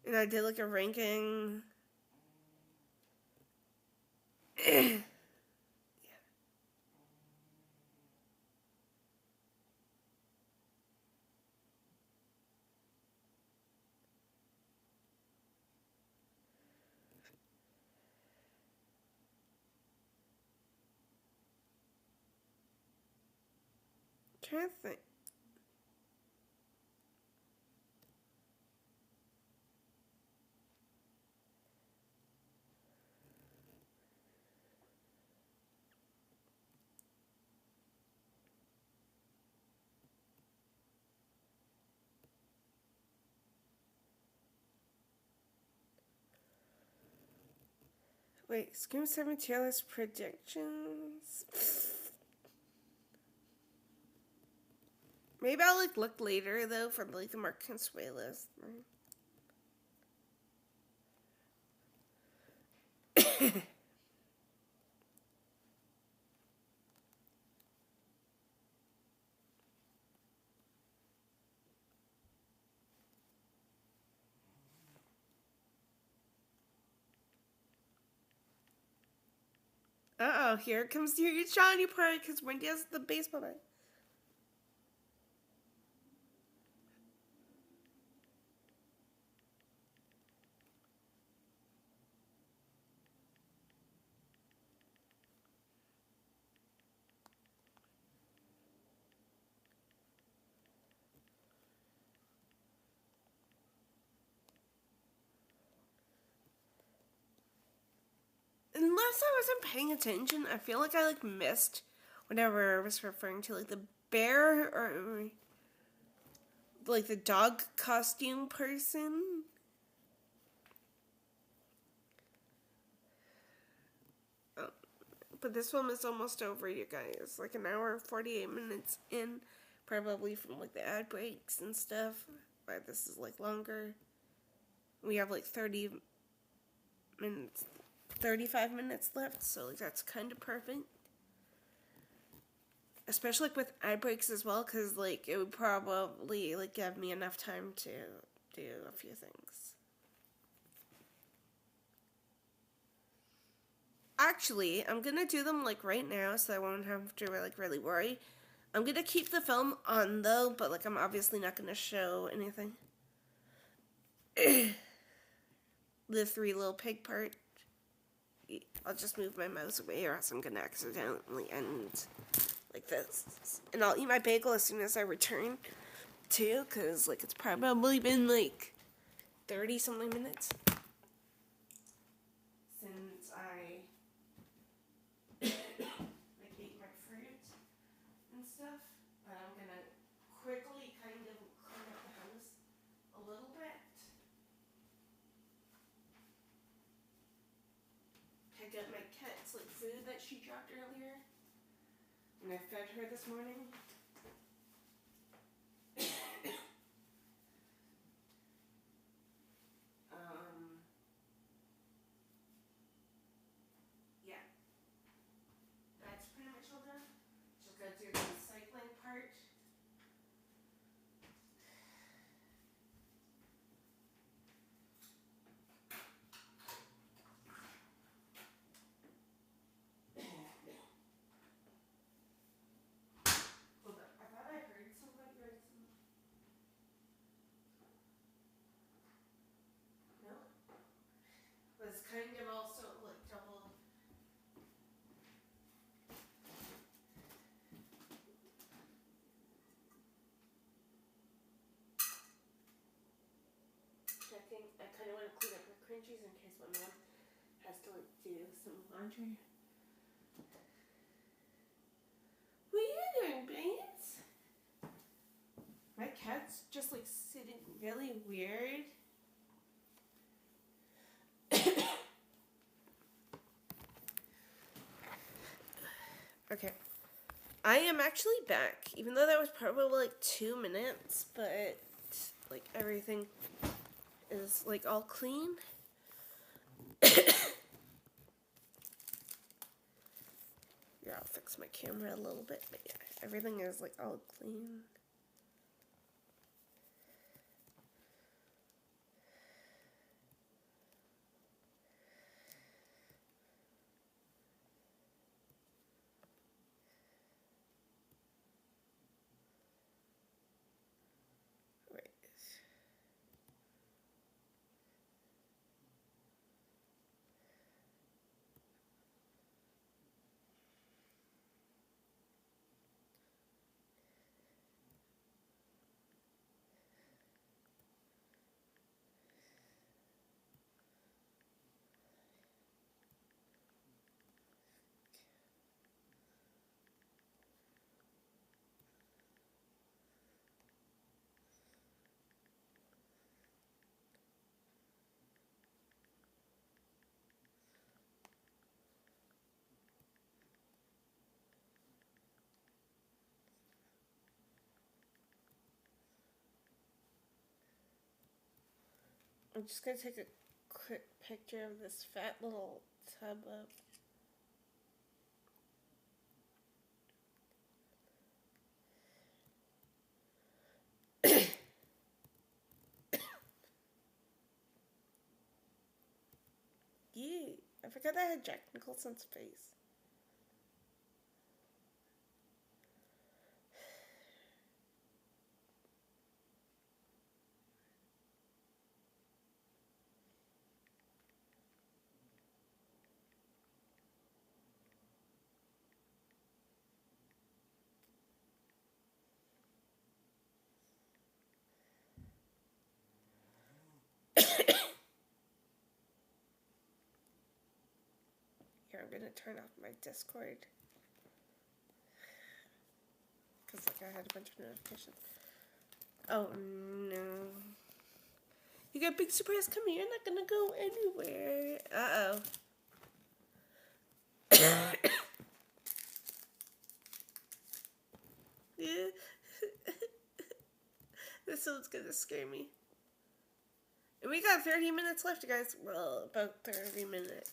And I did like a ranking. Yeah. Trying to think. Wait, Scream 7 tier list predictions. Maybe I'll like look later though for like the Mark and Sway list. Uh-oh, here comes your Johnny part because Wendy has the baseball bat. Unless I wasn't paying attention, I feel like I like missed whatever I was referring to, like the bear or like the dog costume person. Oh, but this one is almost over, you guys. Like an hour, 48 minutes in, probably from like the ad breaks and stuff. But this is like longer. We have like 30 minutes. 35 minutes left, so like that's kind of perfect. Especially like with ad breaks as well, because like it would probably like give me enough time to do a few things. Actually, I'm gonna do them like right now, so I won't have to like really worry. I'm gonna keep the film on though, but like I'm obviously not gonna show anything. The three little pig part. I'll just move my mouse away, or else I'm gonna accidentally end like this. And I'll eat my bagel as soon as I return too, cause like it's probably been like 30 something minutes since I like ate my fruit and stuff. But I'm gonna quickly kind of clean up the house a little bit. Pick up my cat's like food that she dropped earlier, and I fed her this morning. Yeah, that's pretty much all done. Just gotta do the recycling part. Hold up, I thought I heard somebody write some. No? Was kind of also like double. Checking. I kind of want to clean up her crunchies in case my mom has to like do some laundry. What are you doing, babes? My cat's just like sitting really weird. Okay. I am actually back, even though that was probably like 2 minutes, but like everything is like all clean. Yeah, I'll fix my camera a little bit, but yeah, everything is like all clean. Right. I'm just gonna take a quick picture of this fat little tub of yeah. I forgot I had Jack Nicholson's face. Here, I'm gonna turn off my Discord. Because like I had a bunch of notifications. Oh no. You got a big surprise coming. You're not gonna go anywhere. Uh-oh. Yeah. This one's gonna scare me. And we got 30 minutes left, guys. Well, about 30 minutes.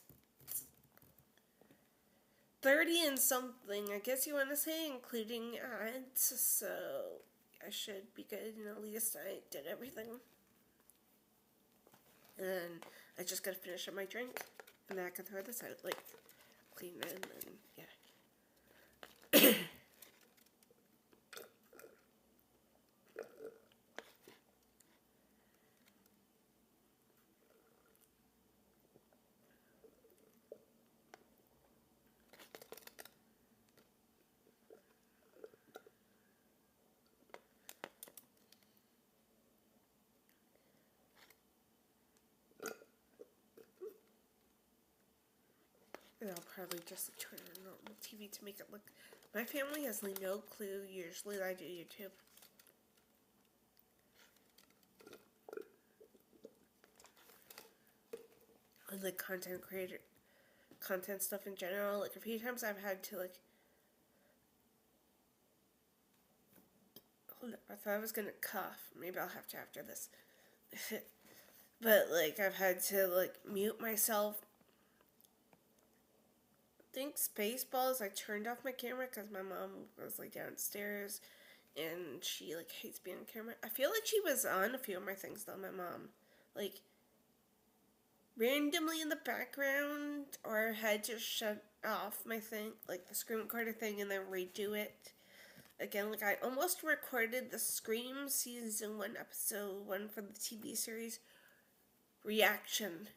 30 and something, I guess you want to say, including ads. So I should be good, and at least I did everything. And I just gotta finish up my drink, and then I can throw this out, like, clean it, and then, yeah. And I'll probably just turn on normal TV to make it look... My family has like no clue. Usually I do YouTube. And like content stuff in general. Like a few times I've had to like... Hold up, I thought I was gonna cough. Maybe I'll have to after this. But like I've had to like mute myself. I think Spaceballs, I turned off my camera because my mom was like downstairs and she like hates being on camera. I feel like she was on a few of my things though, my mom. Like randomly in the background, or I had to shut off my thing, like the screen recorder thing, and then redo it. Again, like I almost recorded the Scream Season 1, Episode 1 for the TV series reaction.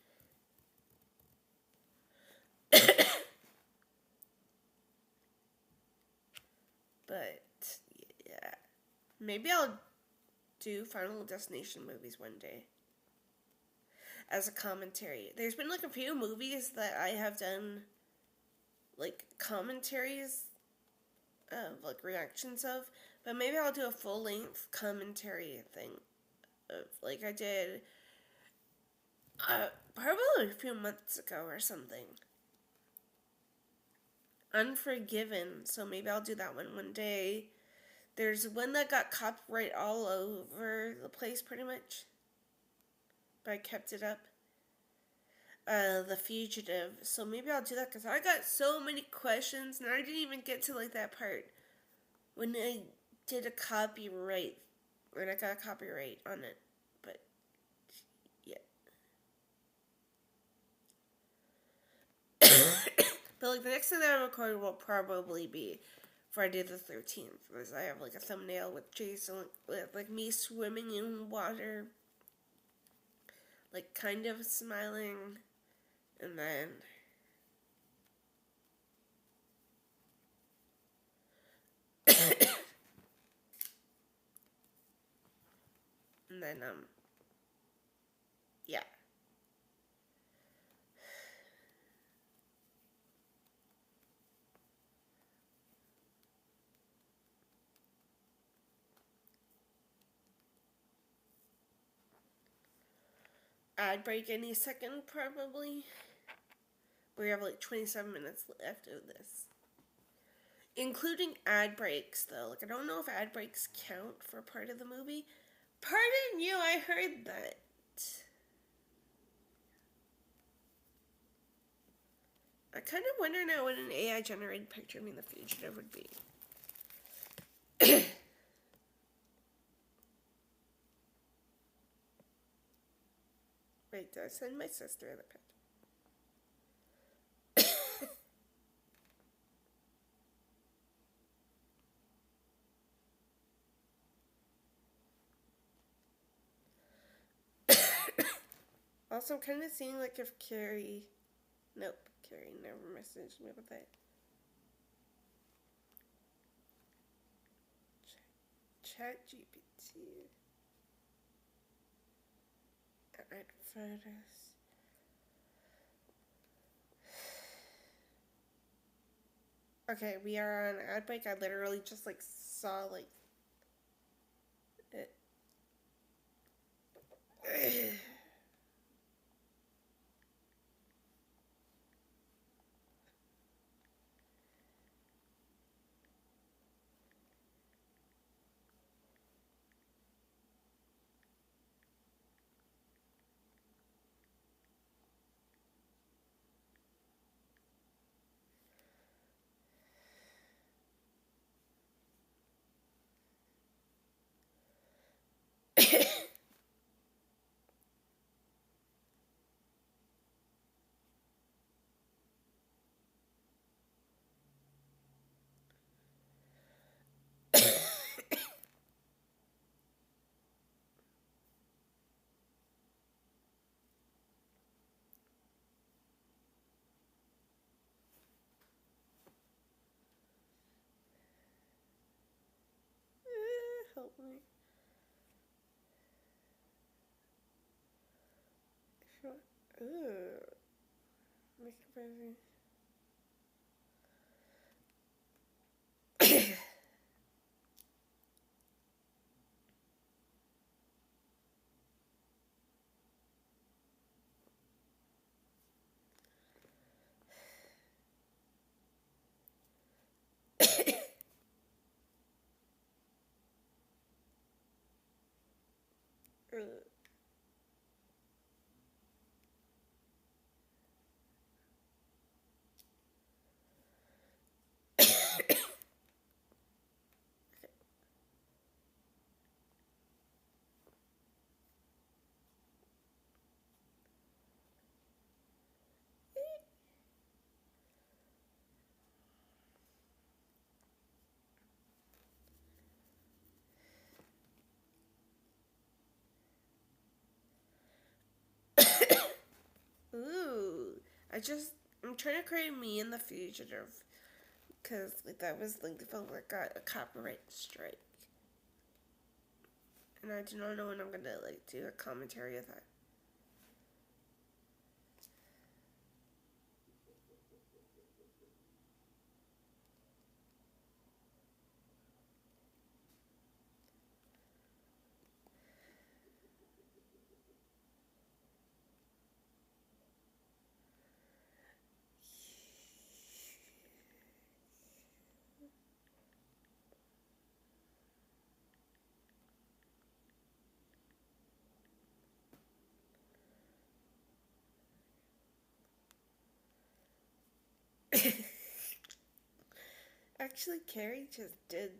But, yeah. Maybe I'll do Final Destination movies one day as a commentary. There's been like a few movies that I have done like commentaries of, like reactions of, but maybe I'll do a full-length commentary thing of, like I did probably a few months ago or something. Unforgiven, so maybe I'll do that one day. There's one that got copyright all over the place pretty much, but I kept it up. The Fugitive, so maybe I'll do that because I got so many questions and I didn't even get to like that part when I did a copyright, when I got a copyright on it, but yeah. But like the next thing that I record will probably be Friday the 13th, because I have like a thumbnail with Jason, with like me swimming in water, like kind of smiling, and then and then yeah. Ad break any second, probably. We have like 27 minutes left of this. Including ad breaks, though. Like, I don't know if ad breaks count for part of the movie. Pardon you, I heard that. I kind of wonder now what an AI-generated picture of me in The Fugitive would be. Wait, did I send my sister the picture? Also, I'm kind of seeing like if Carrie... Nope, Carrie never messaged me with that. Chat GPT. Add photos. Okay, we are on ad break. I literally just like saw like it. help me. Ooh. Make it better. Ooh. I'm trying to create me in the fugitive. Because, like, that was, like, the film that got a copyright strike. And I do not know when I'm gonna, like, do a commentary of that. Actually, Carrie just did.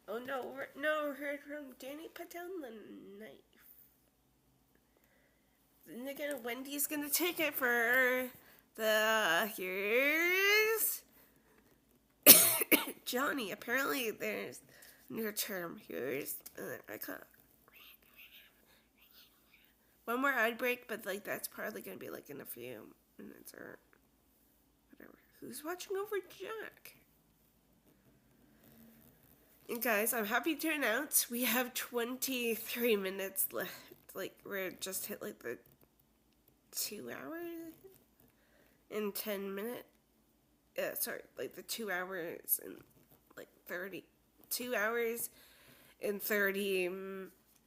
Oh no, heard from Danny put down the knife. And again, Wendy's gonna take it for here's Johnny. Apparently there's new term. Here's, I can't. One more ad break, but like that's probably gonna be like in a few minutes or whatever. Who's watching over Jack? And guys, I'm happy to announce we have 23 minutes left. Like, we're just hit like the 2 hours in 10 minutes. Like the 2 hours and like 2 hours and 30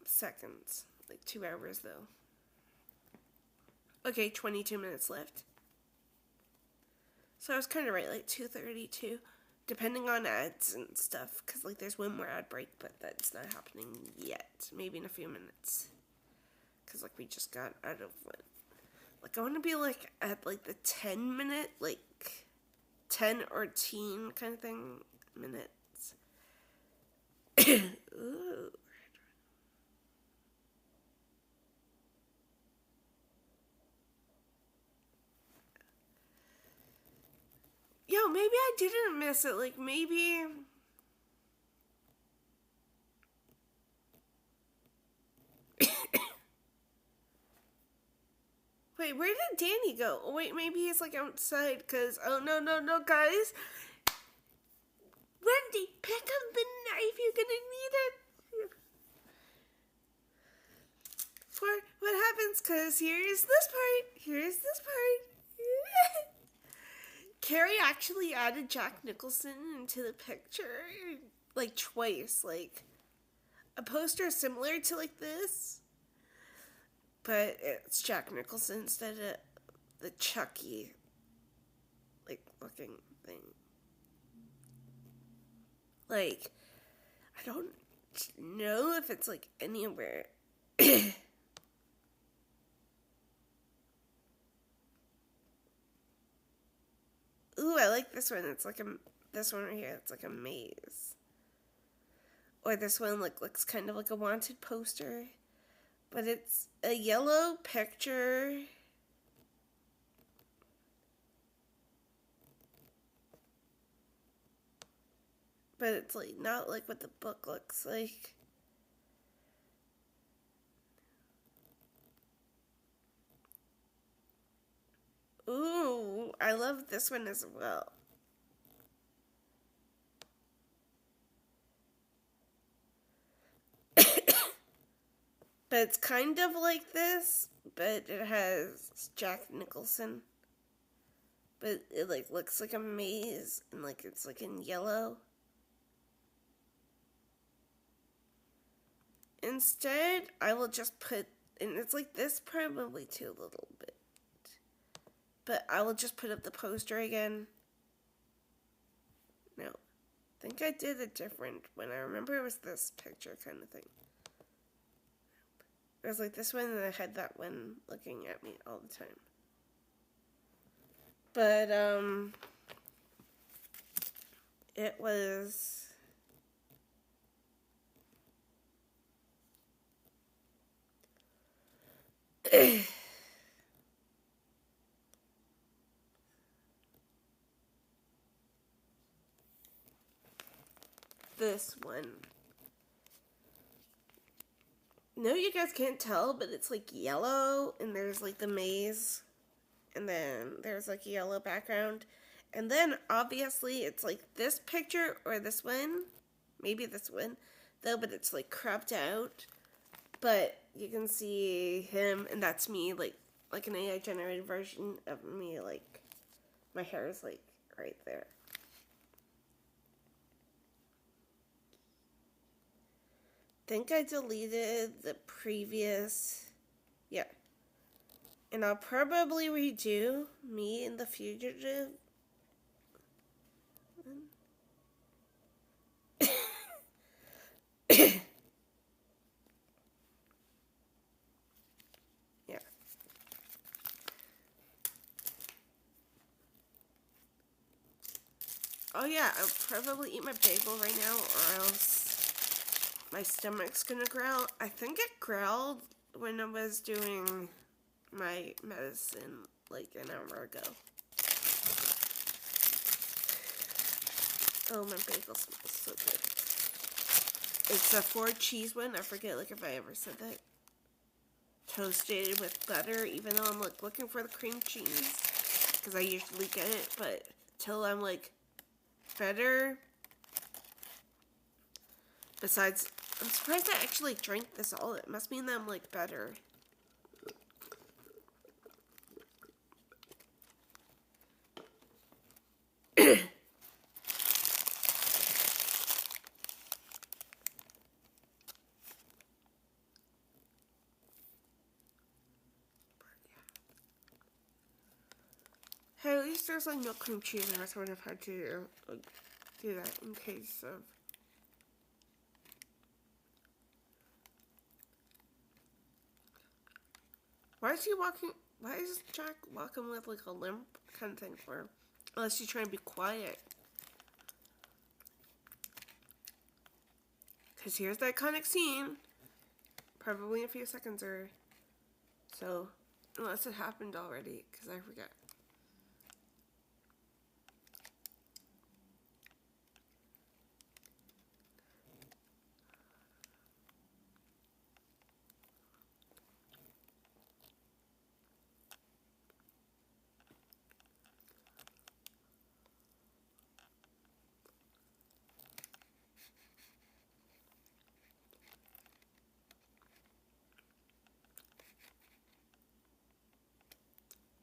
seconds. Like 2 hours though. Okay, 22 minutes left. So I was kind of right, like 2:32. Depending on ads and stuff, because like there's one more ad break, but that's not happening yet. Maybe in a few minutes, because like we just got out of one. Like I want to be like at like the 10-minute, like 10 or teen kind of thing minutes. Ooh. Yo, maybe I didn't miss it. Like maybe. Wait, where did Danny go? Oh, wait, maybe he's like outside because, oh no, guys. Wendy, pick up the knife. You're gonna need it. For what happens, because here's this part. Carrie actually added Jack Nicholson into the picture, like twice, like a poster similar to like this. But it's Jack Nicholson instead of the Chucky, like, looking thing. Like, I don't know if it's, like, anywhere. Ooh, I like this one. It's like this one right here. It's like a maze. Or this one, like, looks kind of like a wanted poster. But it's a yellow picture. but it's like not like what the book looks like. Ooh, I love this one as well. But it's kind of like this, but it has Jack Nicholson. But it like looks like a maze and like it's like in yellow. Instead, I will just put, and it's like this probably too a little bit. But I will just put up the poster again. No. I think I did a different one. I remember it was this picture kind of thing. It was like this one, and I had that one looking at me all the time. But, it was... this one. No, you guys can't tell, but it's like yellow, and there's like the maze, and then there's like a yellow background, and then obviously it's like this picture or this one, maybe this one, though, but it's like cropped out, but you can see him, and that's me, like an AI generated version of me, like my hair is like right there. I think I deleted the previous, yeah. And I'll probably redo me and the fugitive. Yeah. Oh yeah, I'll probably eat my bagel right now or else my stomach's gonna growl. I think it growled when I was doing my medicine like an hour ago. Oh, my bagel smells so good. It's a 4-cheese one. I forget like if I ever said that. Toasted with butter, even though I'm like looking for the cream cheese because I usually get it, but till I'm like better. Besides, I'm surprised I actually drank this all. It must mean that I'm like better. Hey, at least there's like no cream cheese in it, so I would have had to do that in case of. Why is he walking? Why is Jack walking with like a limp kind of thing for? Unless he's trying to be quiet. Because here's the iconic scene. Probably in a few seconds or so. Unless it happened already, because I forget.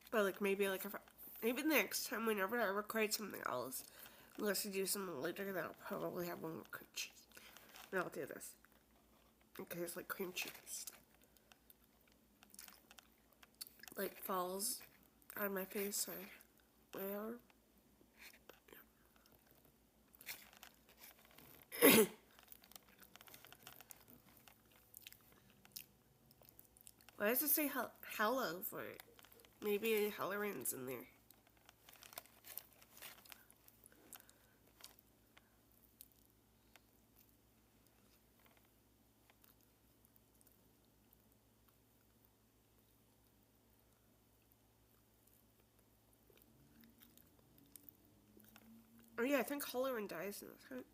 But like maybe like if maybe next time whenever I record something else, unless I do something later, then I'll probably have one more cream cheese. And I'll do this. Okay, it's like cream cheese. Like falls out of my face or whatever. Why does it say hello for it? Maybe Halloran's in there. Oh yeah, I think Halloran dies in this, right?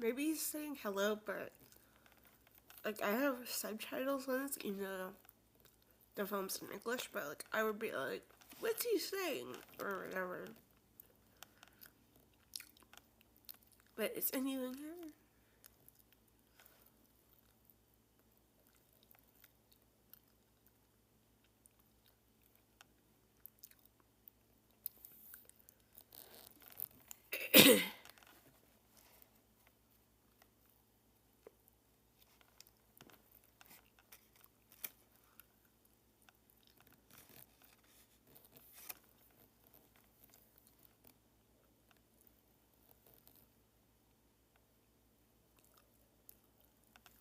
maybe he's saying hello, but like I have subtitles on this, even though the film's in English, but like I would be like, what's he saying? Or whatever. But is anyone here?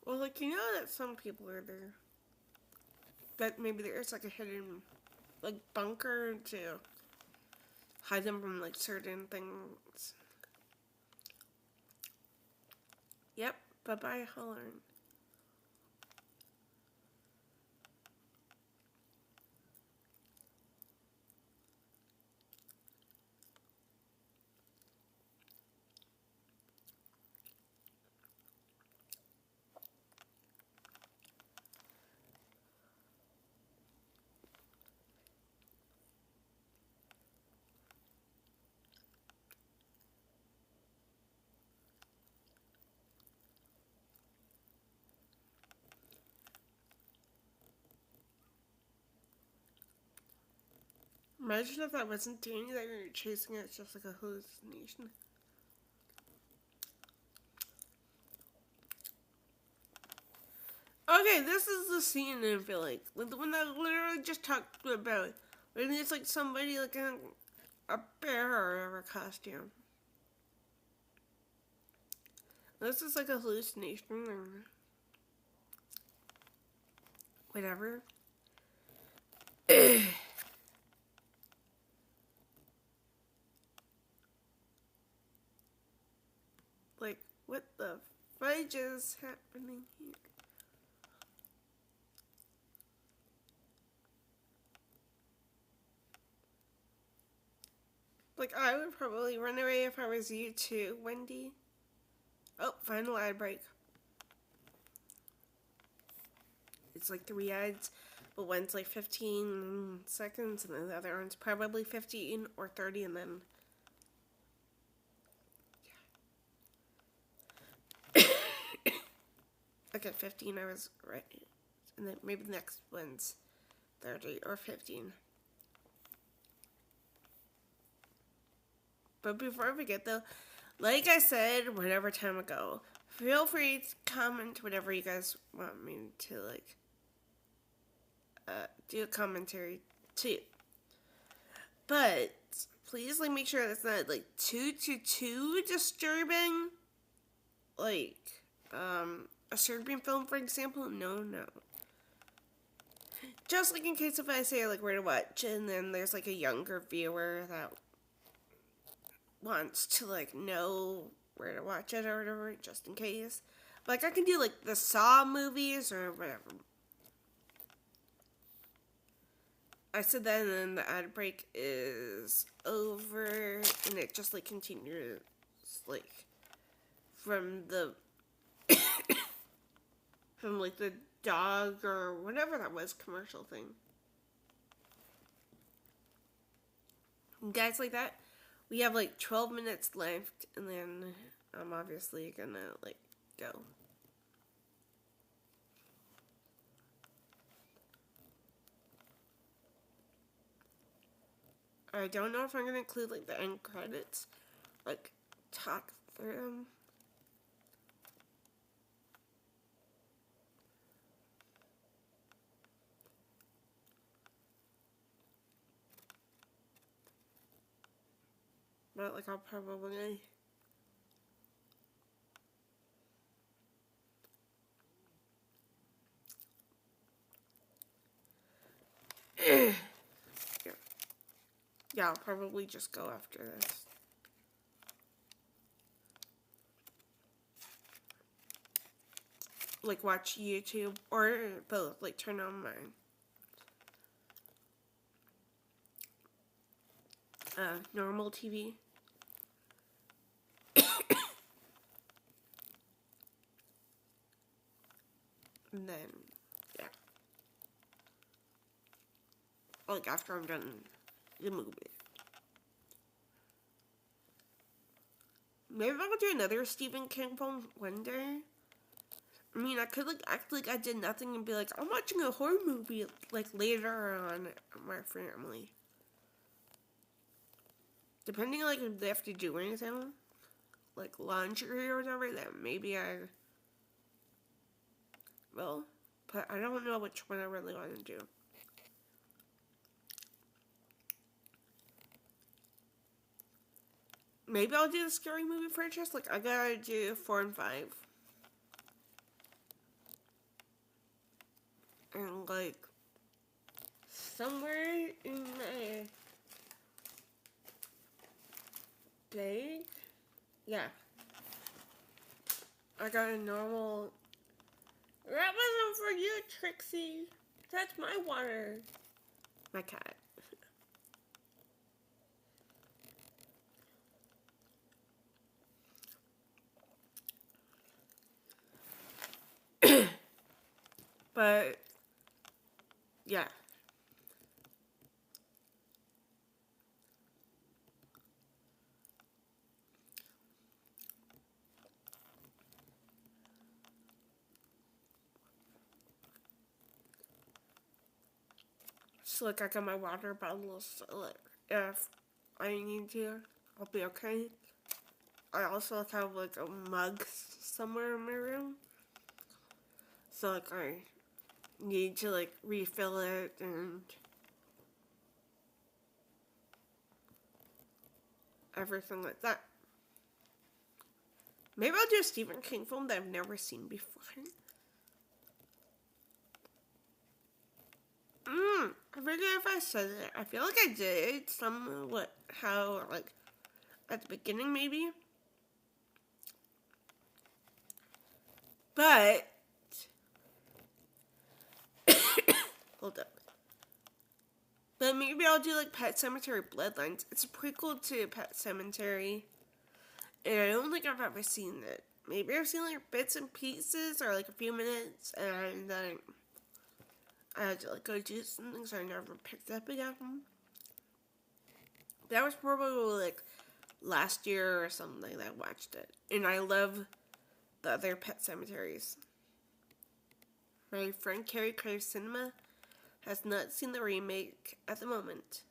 Well, like, you know that some people are there. That maybe there's like a hidden, like, bunker to hide them from, like, certain things. Yep, bye-bye, hollering. Imagine if that wasn't Danny that you're chasing, it's just like a hallucination. Okay, this is the scene I feel like the one that I literally just talked about. When it's like somebody like in a bear or whatever costume. This is like a hallucination or whatever. Like, what the fudge is happening here? Like, I would probably run away if I was you too, Wendy. Oh, final ad break. It's like 3 ads, but one's like 15 seconds, and then the other one's probably 15 or 30, and then... Okay, 15, I was right. And then maybe the next one's 30 or 15. But before I forget though, like I said whatever time ago, feel free to comment whatever you guys want me to like do a commentary too. But please like make sure that's not like too disturbing. Like a Serbian film, for example. No. Just like in case if I say like where to watch, and then there's like a younger viewer that wants to like know where to watch it or whatever, just in case. Like I can do like the Saw movies or whatever. I said that, and then the ad break is over, and it just like continues like from the from like the dog or whatever that was commercial thing. And guys, like that, we have like 12 minutes left, and then I'm obviously gonna like go. I don't know if I'm gonna include like the end credits, like talk through them. But like I'll probably yeah, I'll probably just go after this. Like watch YouTube or both, like turn on mine. Normal TV. like after I'm done the movie. Maybe I'll do another Stephen King film one day. I mean, I could like act like I did nothing and be like, I'm watching a horror movie like later on with my family. Depending like if they have to do anything, like laundry or whatever, then maybe I will. But I don't know which one I really want to do. Maybe I'll do the scary movie franchise. Like I gotta do 4 and 5. And like somewhere in my bag, yeah, I got a normal. That wasn't for you, Trixie. That's my water. My cat. But yeah. So like I got my water bottle, so like if I need to, I'll be okay. I also like have like a mug somewhere in my room, so like I need to like refill it and everything like that. Maybe I'll do a Stephen King film that I've never seen before. I forget if I said it. I feel like I did somewhat how like at the beginning maybe. But hold up. But maybe I'll do like Pet Sematary Bloodlines. It's a prequel to Pet Sematary. And I don't think I've ever seen it. Maybe I've seen like bits and pieces or like a few minutes and then I had to like go do something so I never picked up again. That was probably like last year or something that I watched it. And I love the other Pet Cemeteries. My friend Carrie, Crave Cinema, has not seen the remake at the moment.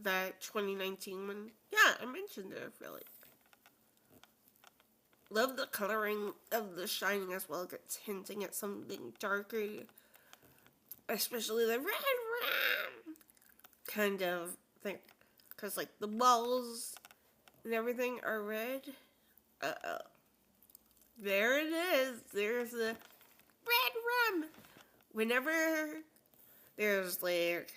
That 2019 one. Yeah, I mentioned it, I feel like. Love the coloring of The Shining as well. It's hinting at something darker. Especially the red rum kind of thing. Because, like, the walls and everything are red. Uh-oh. There it is. There's the red rum. Whenever there's, like,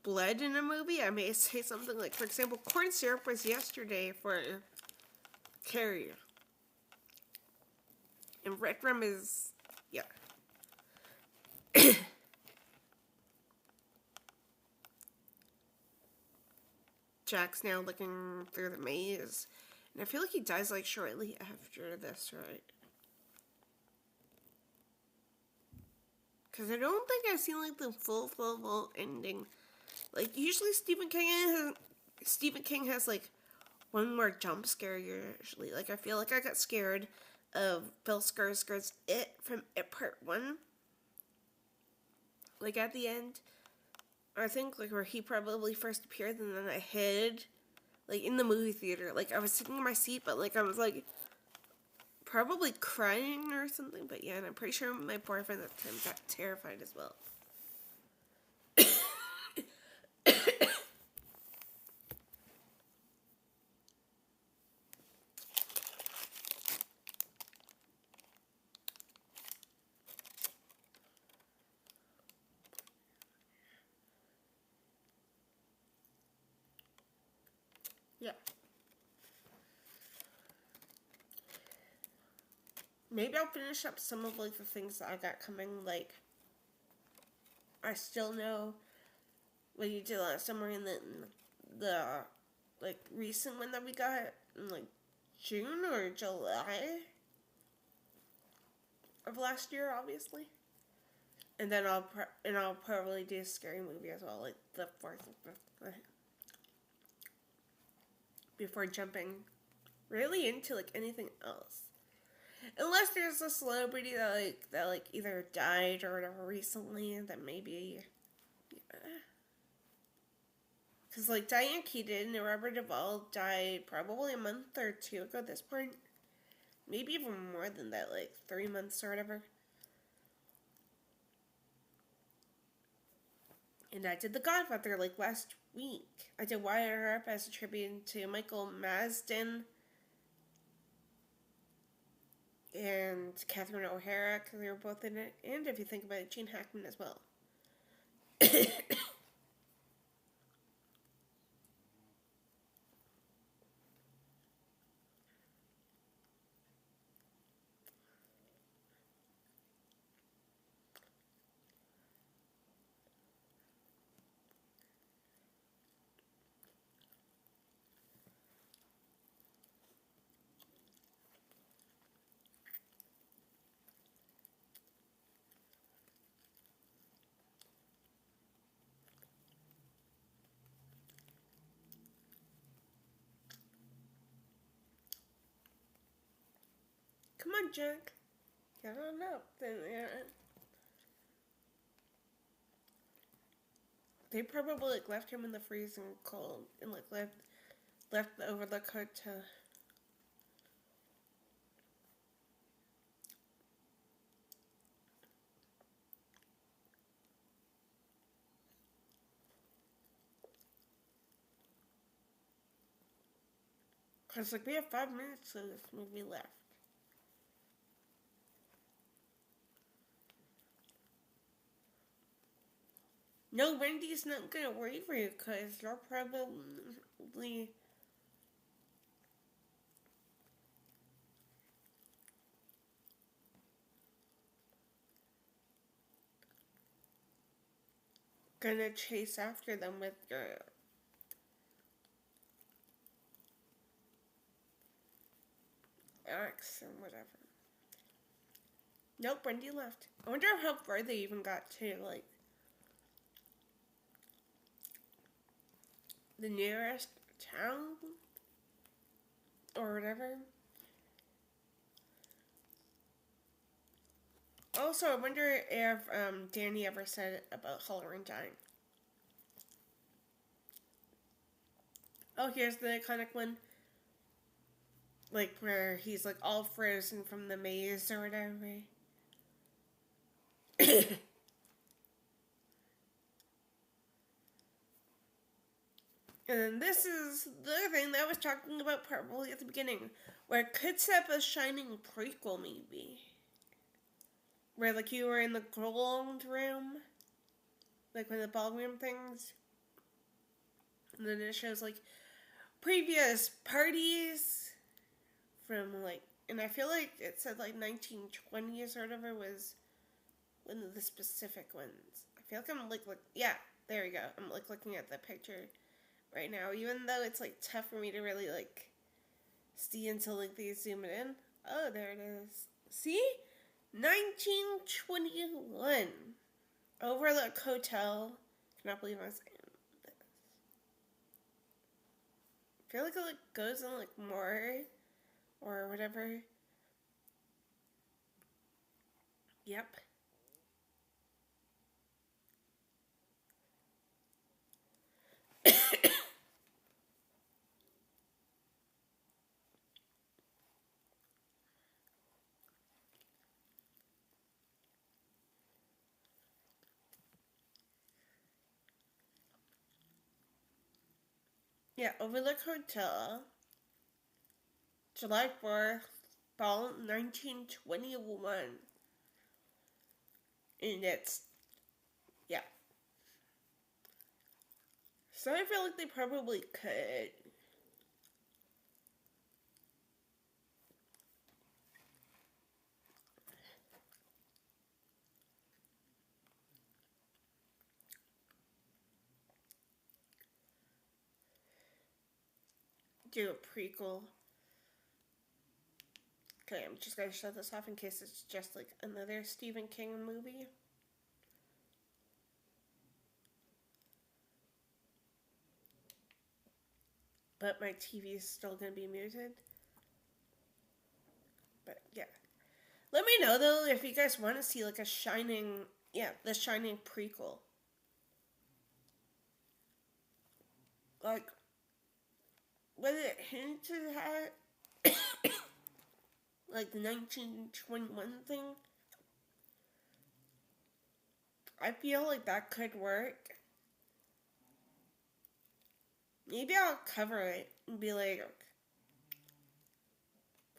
blood in a movie, I may say something like, for example, corn syrup was yesterday for Carrie. And red rum is, yeah. Jack's now looking through the maze. And I feel like he dies like shortly after this, right? Because I don't think I've seen like the full ending. Like usually Stephen King has like one more jump scare usually. Like I feel like I got scared of Bill Skarsgård's It from It Part 1. Like at the end. I think like where he probably first appeared and then I hid like in the movie theater. Like I was sitting in my seat but like I was like probably crying or something. But yeah, and I'm pretty sure my boyfriend at the time got terrified as well. Yeah. Maybe I'll finish up some of like the things that I got coming. Like I still know what you did last summer and then the like recent one that we got in like June or July of last year, obviously. And then I'll probably do a scary movie as well, like the fourth and fifth, before jumping really into like anything else. Unless there's a celebrity that either died or whatever recently, that maybe, because like Diane Keaton and Robert Duvall died probably a month or two ago at this point, maybe even more than that, like 3 months or whatever. And I did The Godfather like last week. I did Wyatt Earp as a tribute to Michael Marsden and Catherine O'Hara, because they were both in it. And if you think about it, Gene Hackman as well. Come on, Jack. Get on up. They probably like left him in the freezing cold and like left the Overlook Hotel. Cause like we have 5 minutes of this movie left. No, Wendy's not gonna worry for you, cause they're probably gonna chase after them with your axe and whatever. Nope, Wendy left. I wonder how far they even got to, like, the nearest town or whatever. Also, I wonder if Danny ever said about Halloran dying. Oh, here's the iconic one. Like, where he's, like, all frozen from the maze or whatever. And then this is the thing that I was talking about probably at the beginning, where it could set up a Shining prequel, maybe. Where, like, you were in the gold room, like, one of the ballroom things. And then it shows, like, previous parties from, like, and I feel like it said, like, 1920s or whatever was one of the specific ones. I feel like I'm, like, yeah, there we go. I'm, like, looking at the picture right now, even though it's, like, tough for me to really, like, see until, like, they zoom it in. Oh, there it is. See? 1921. Overlook Hotel. Cannot believe I'm saying this. I feel like it, like, goes on, like, more or whatever. Yep. Yeah, Overlook Hotel. July 4th, fall 1921. And it's, yeah. So I feel like they probably could do a prequel. Okay, I'm just gonna shut this off in case it's just like another Stephen King movie. But my TV is still gonna be muted. But yeah. Let me know though if you guys want to see like a Shining, the Shining prequel. Like, was it hinted at like the 1921 thing? I feel like that could work. Maybe I'll cover it and be like,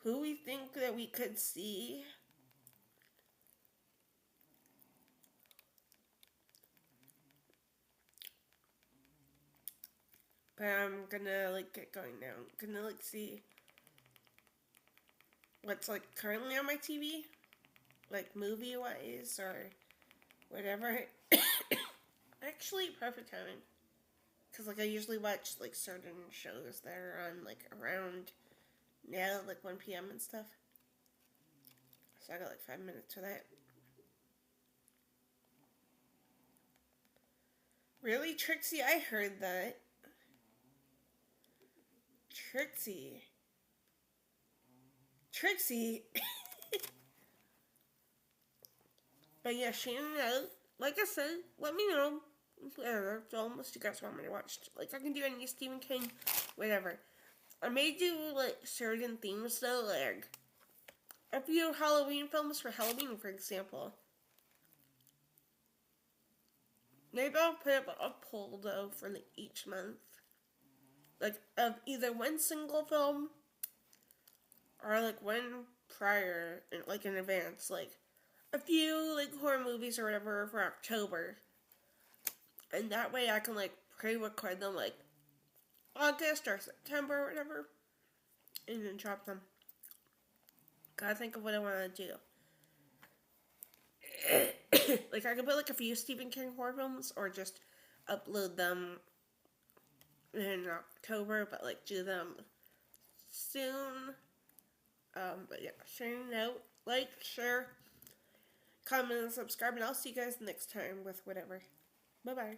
who we think that we could see. But I'm gonna like get going now. I'm gonna like see what's like currently on my TV, like movie wise or whatever. Actually, perfect timing. Cause like I usually watch like certain shows that are on like around now, like 1 p.m. and stuff. So I got like 5 minutes for that. Really, Trixie? I heard that. Trixie. But yeah, Shannon, like I said, let me know. Whatever films you guys want me to watch. Like I can do any Stephen King, whatever. I may do like certain themes though, like a few Halloween films for Halloween, for example. Maybe I'll put up a poll though for like each month, like of either one single film or like one prior, like in advance, like a few like horror movies or whatever for October, and that way I can like pre-record them like August or September or whatever, and then drop them. Gotta think of what I want to do. Like I could put like a few Stephen King horror films, or just upload them in October, but like do them soon. But yeah, sharing out, like, share, comment, and subscribe, and I'll see you guys next time with whatever. Bye bye.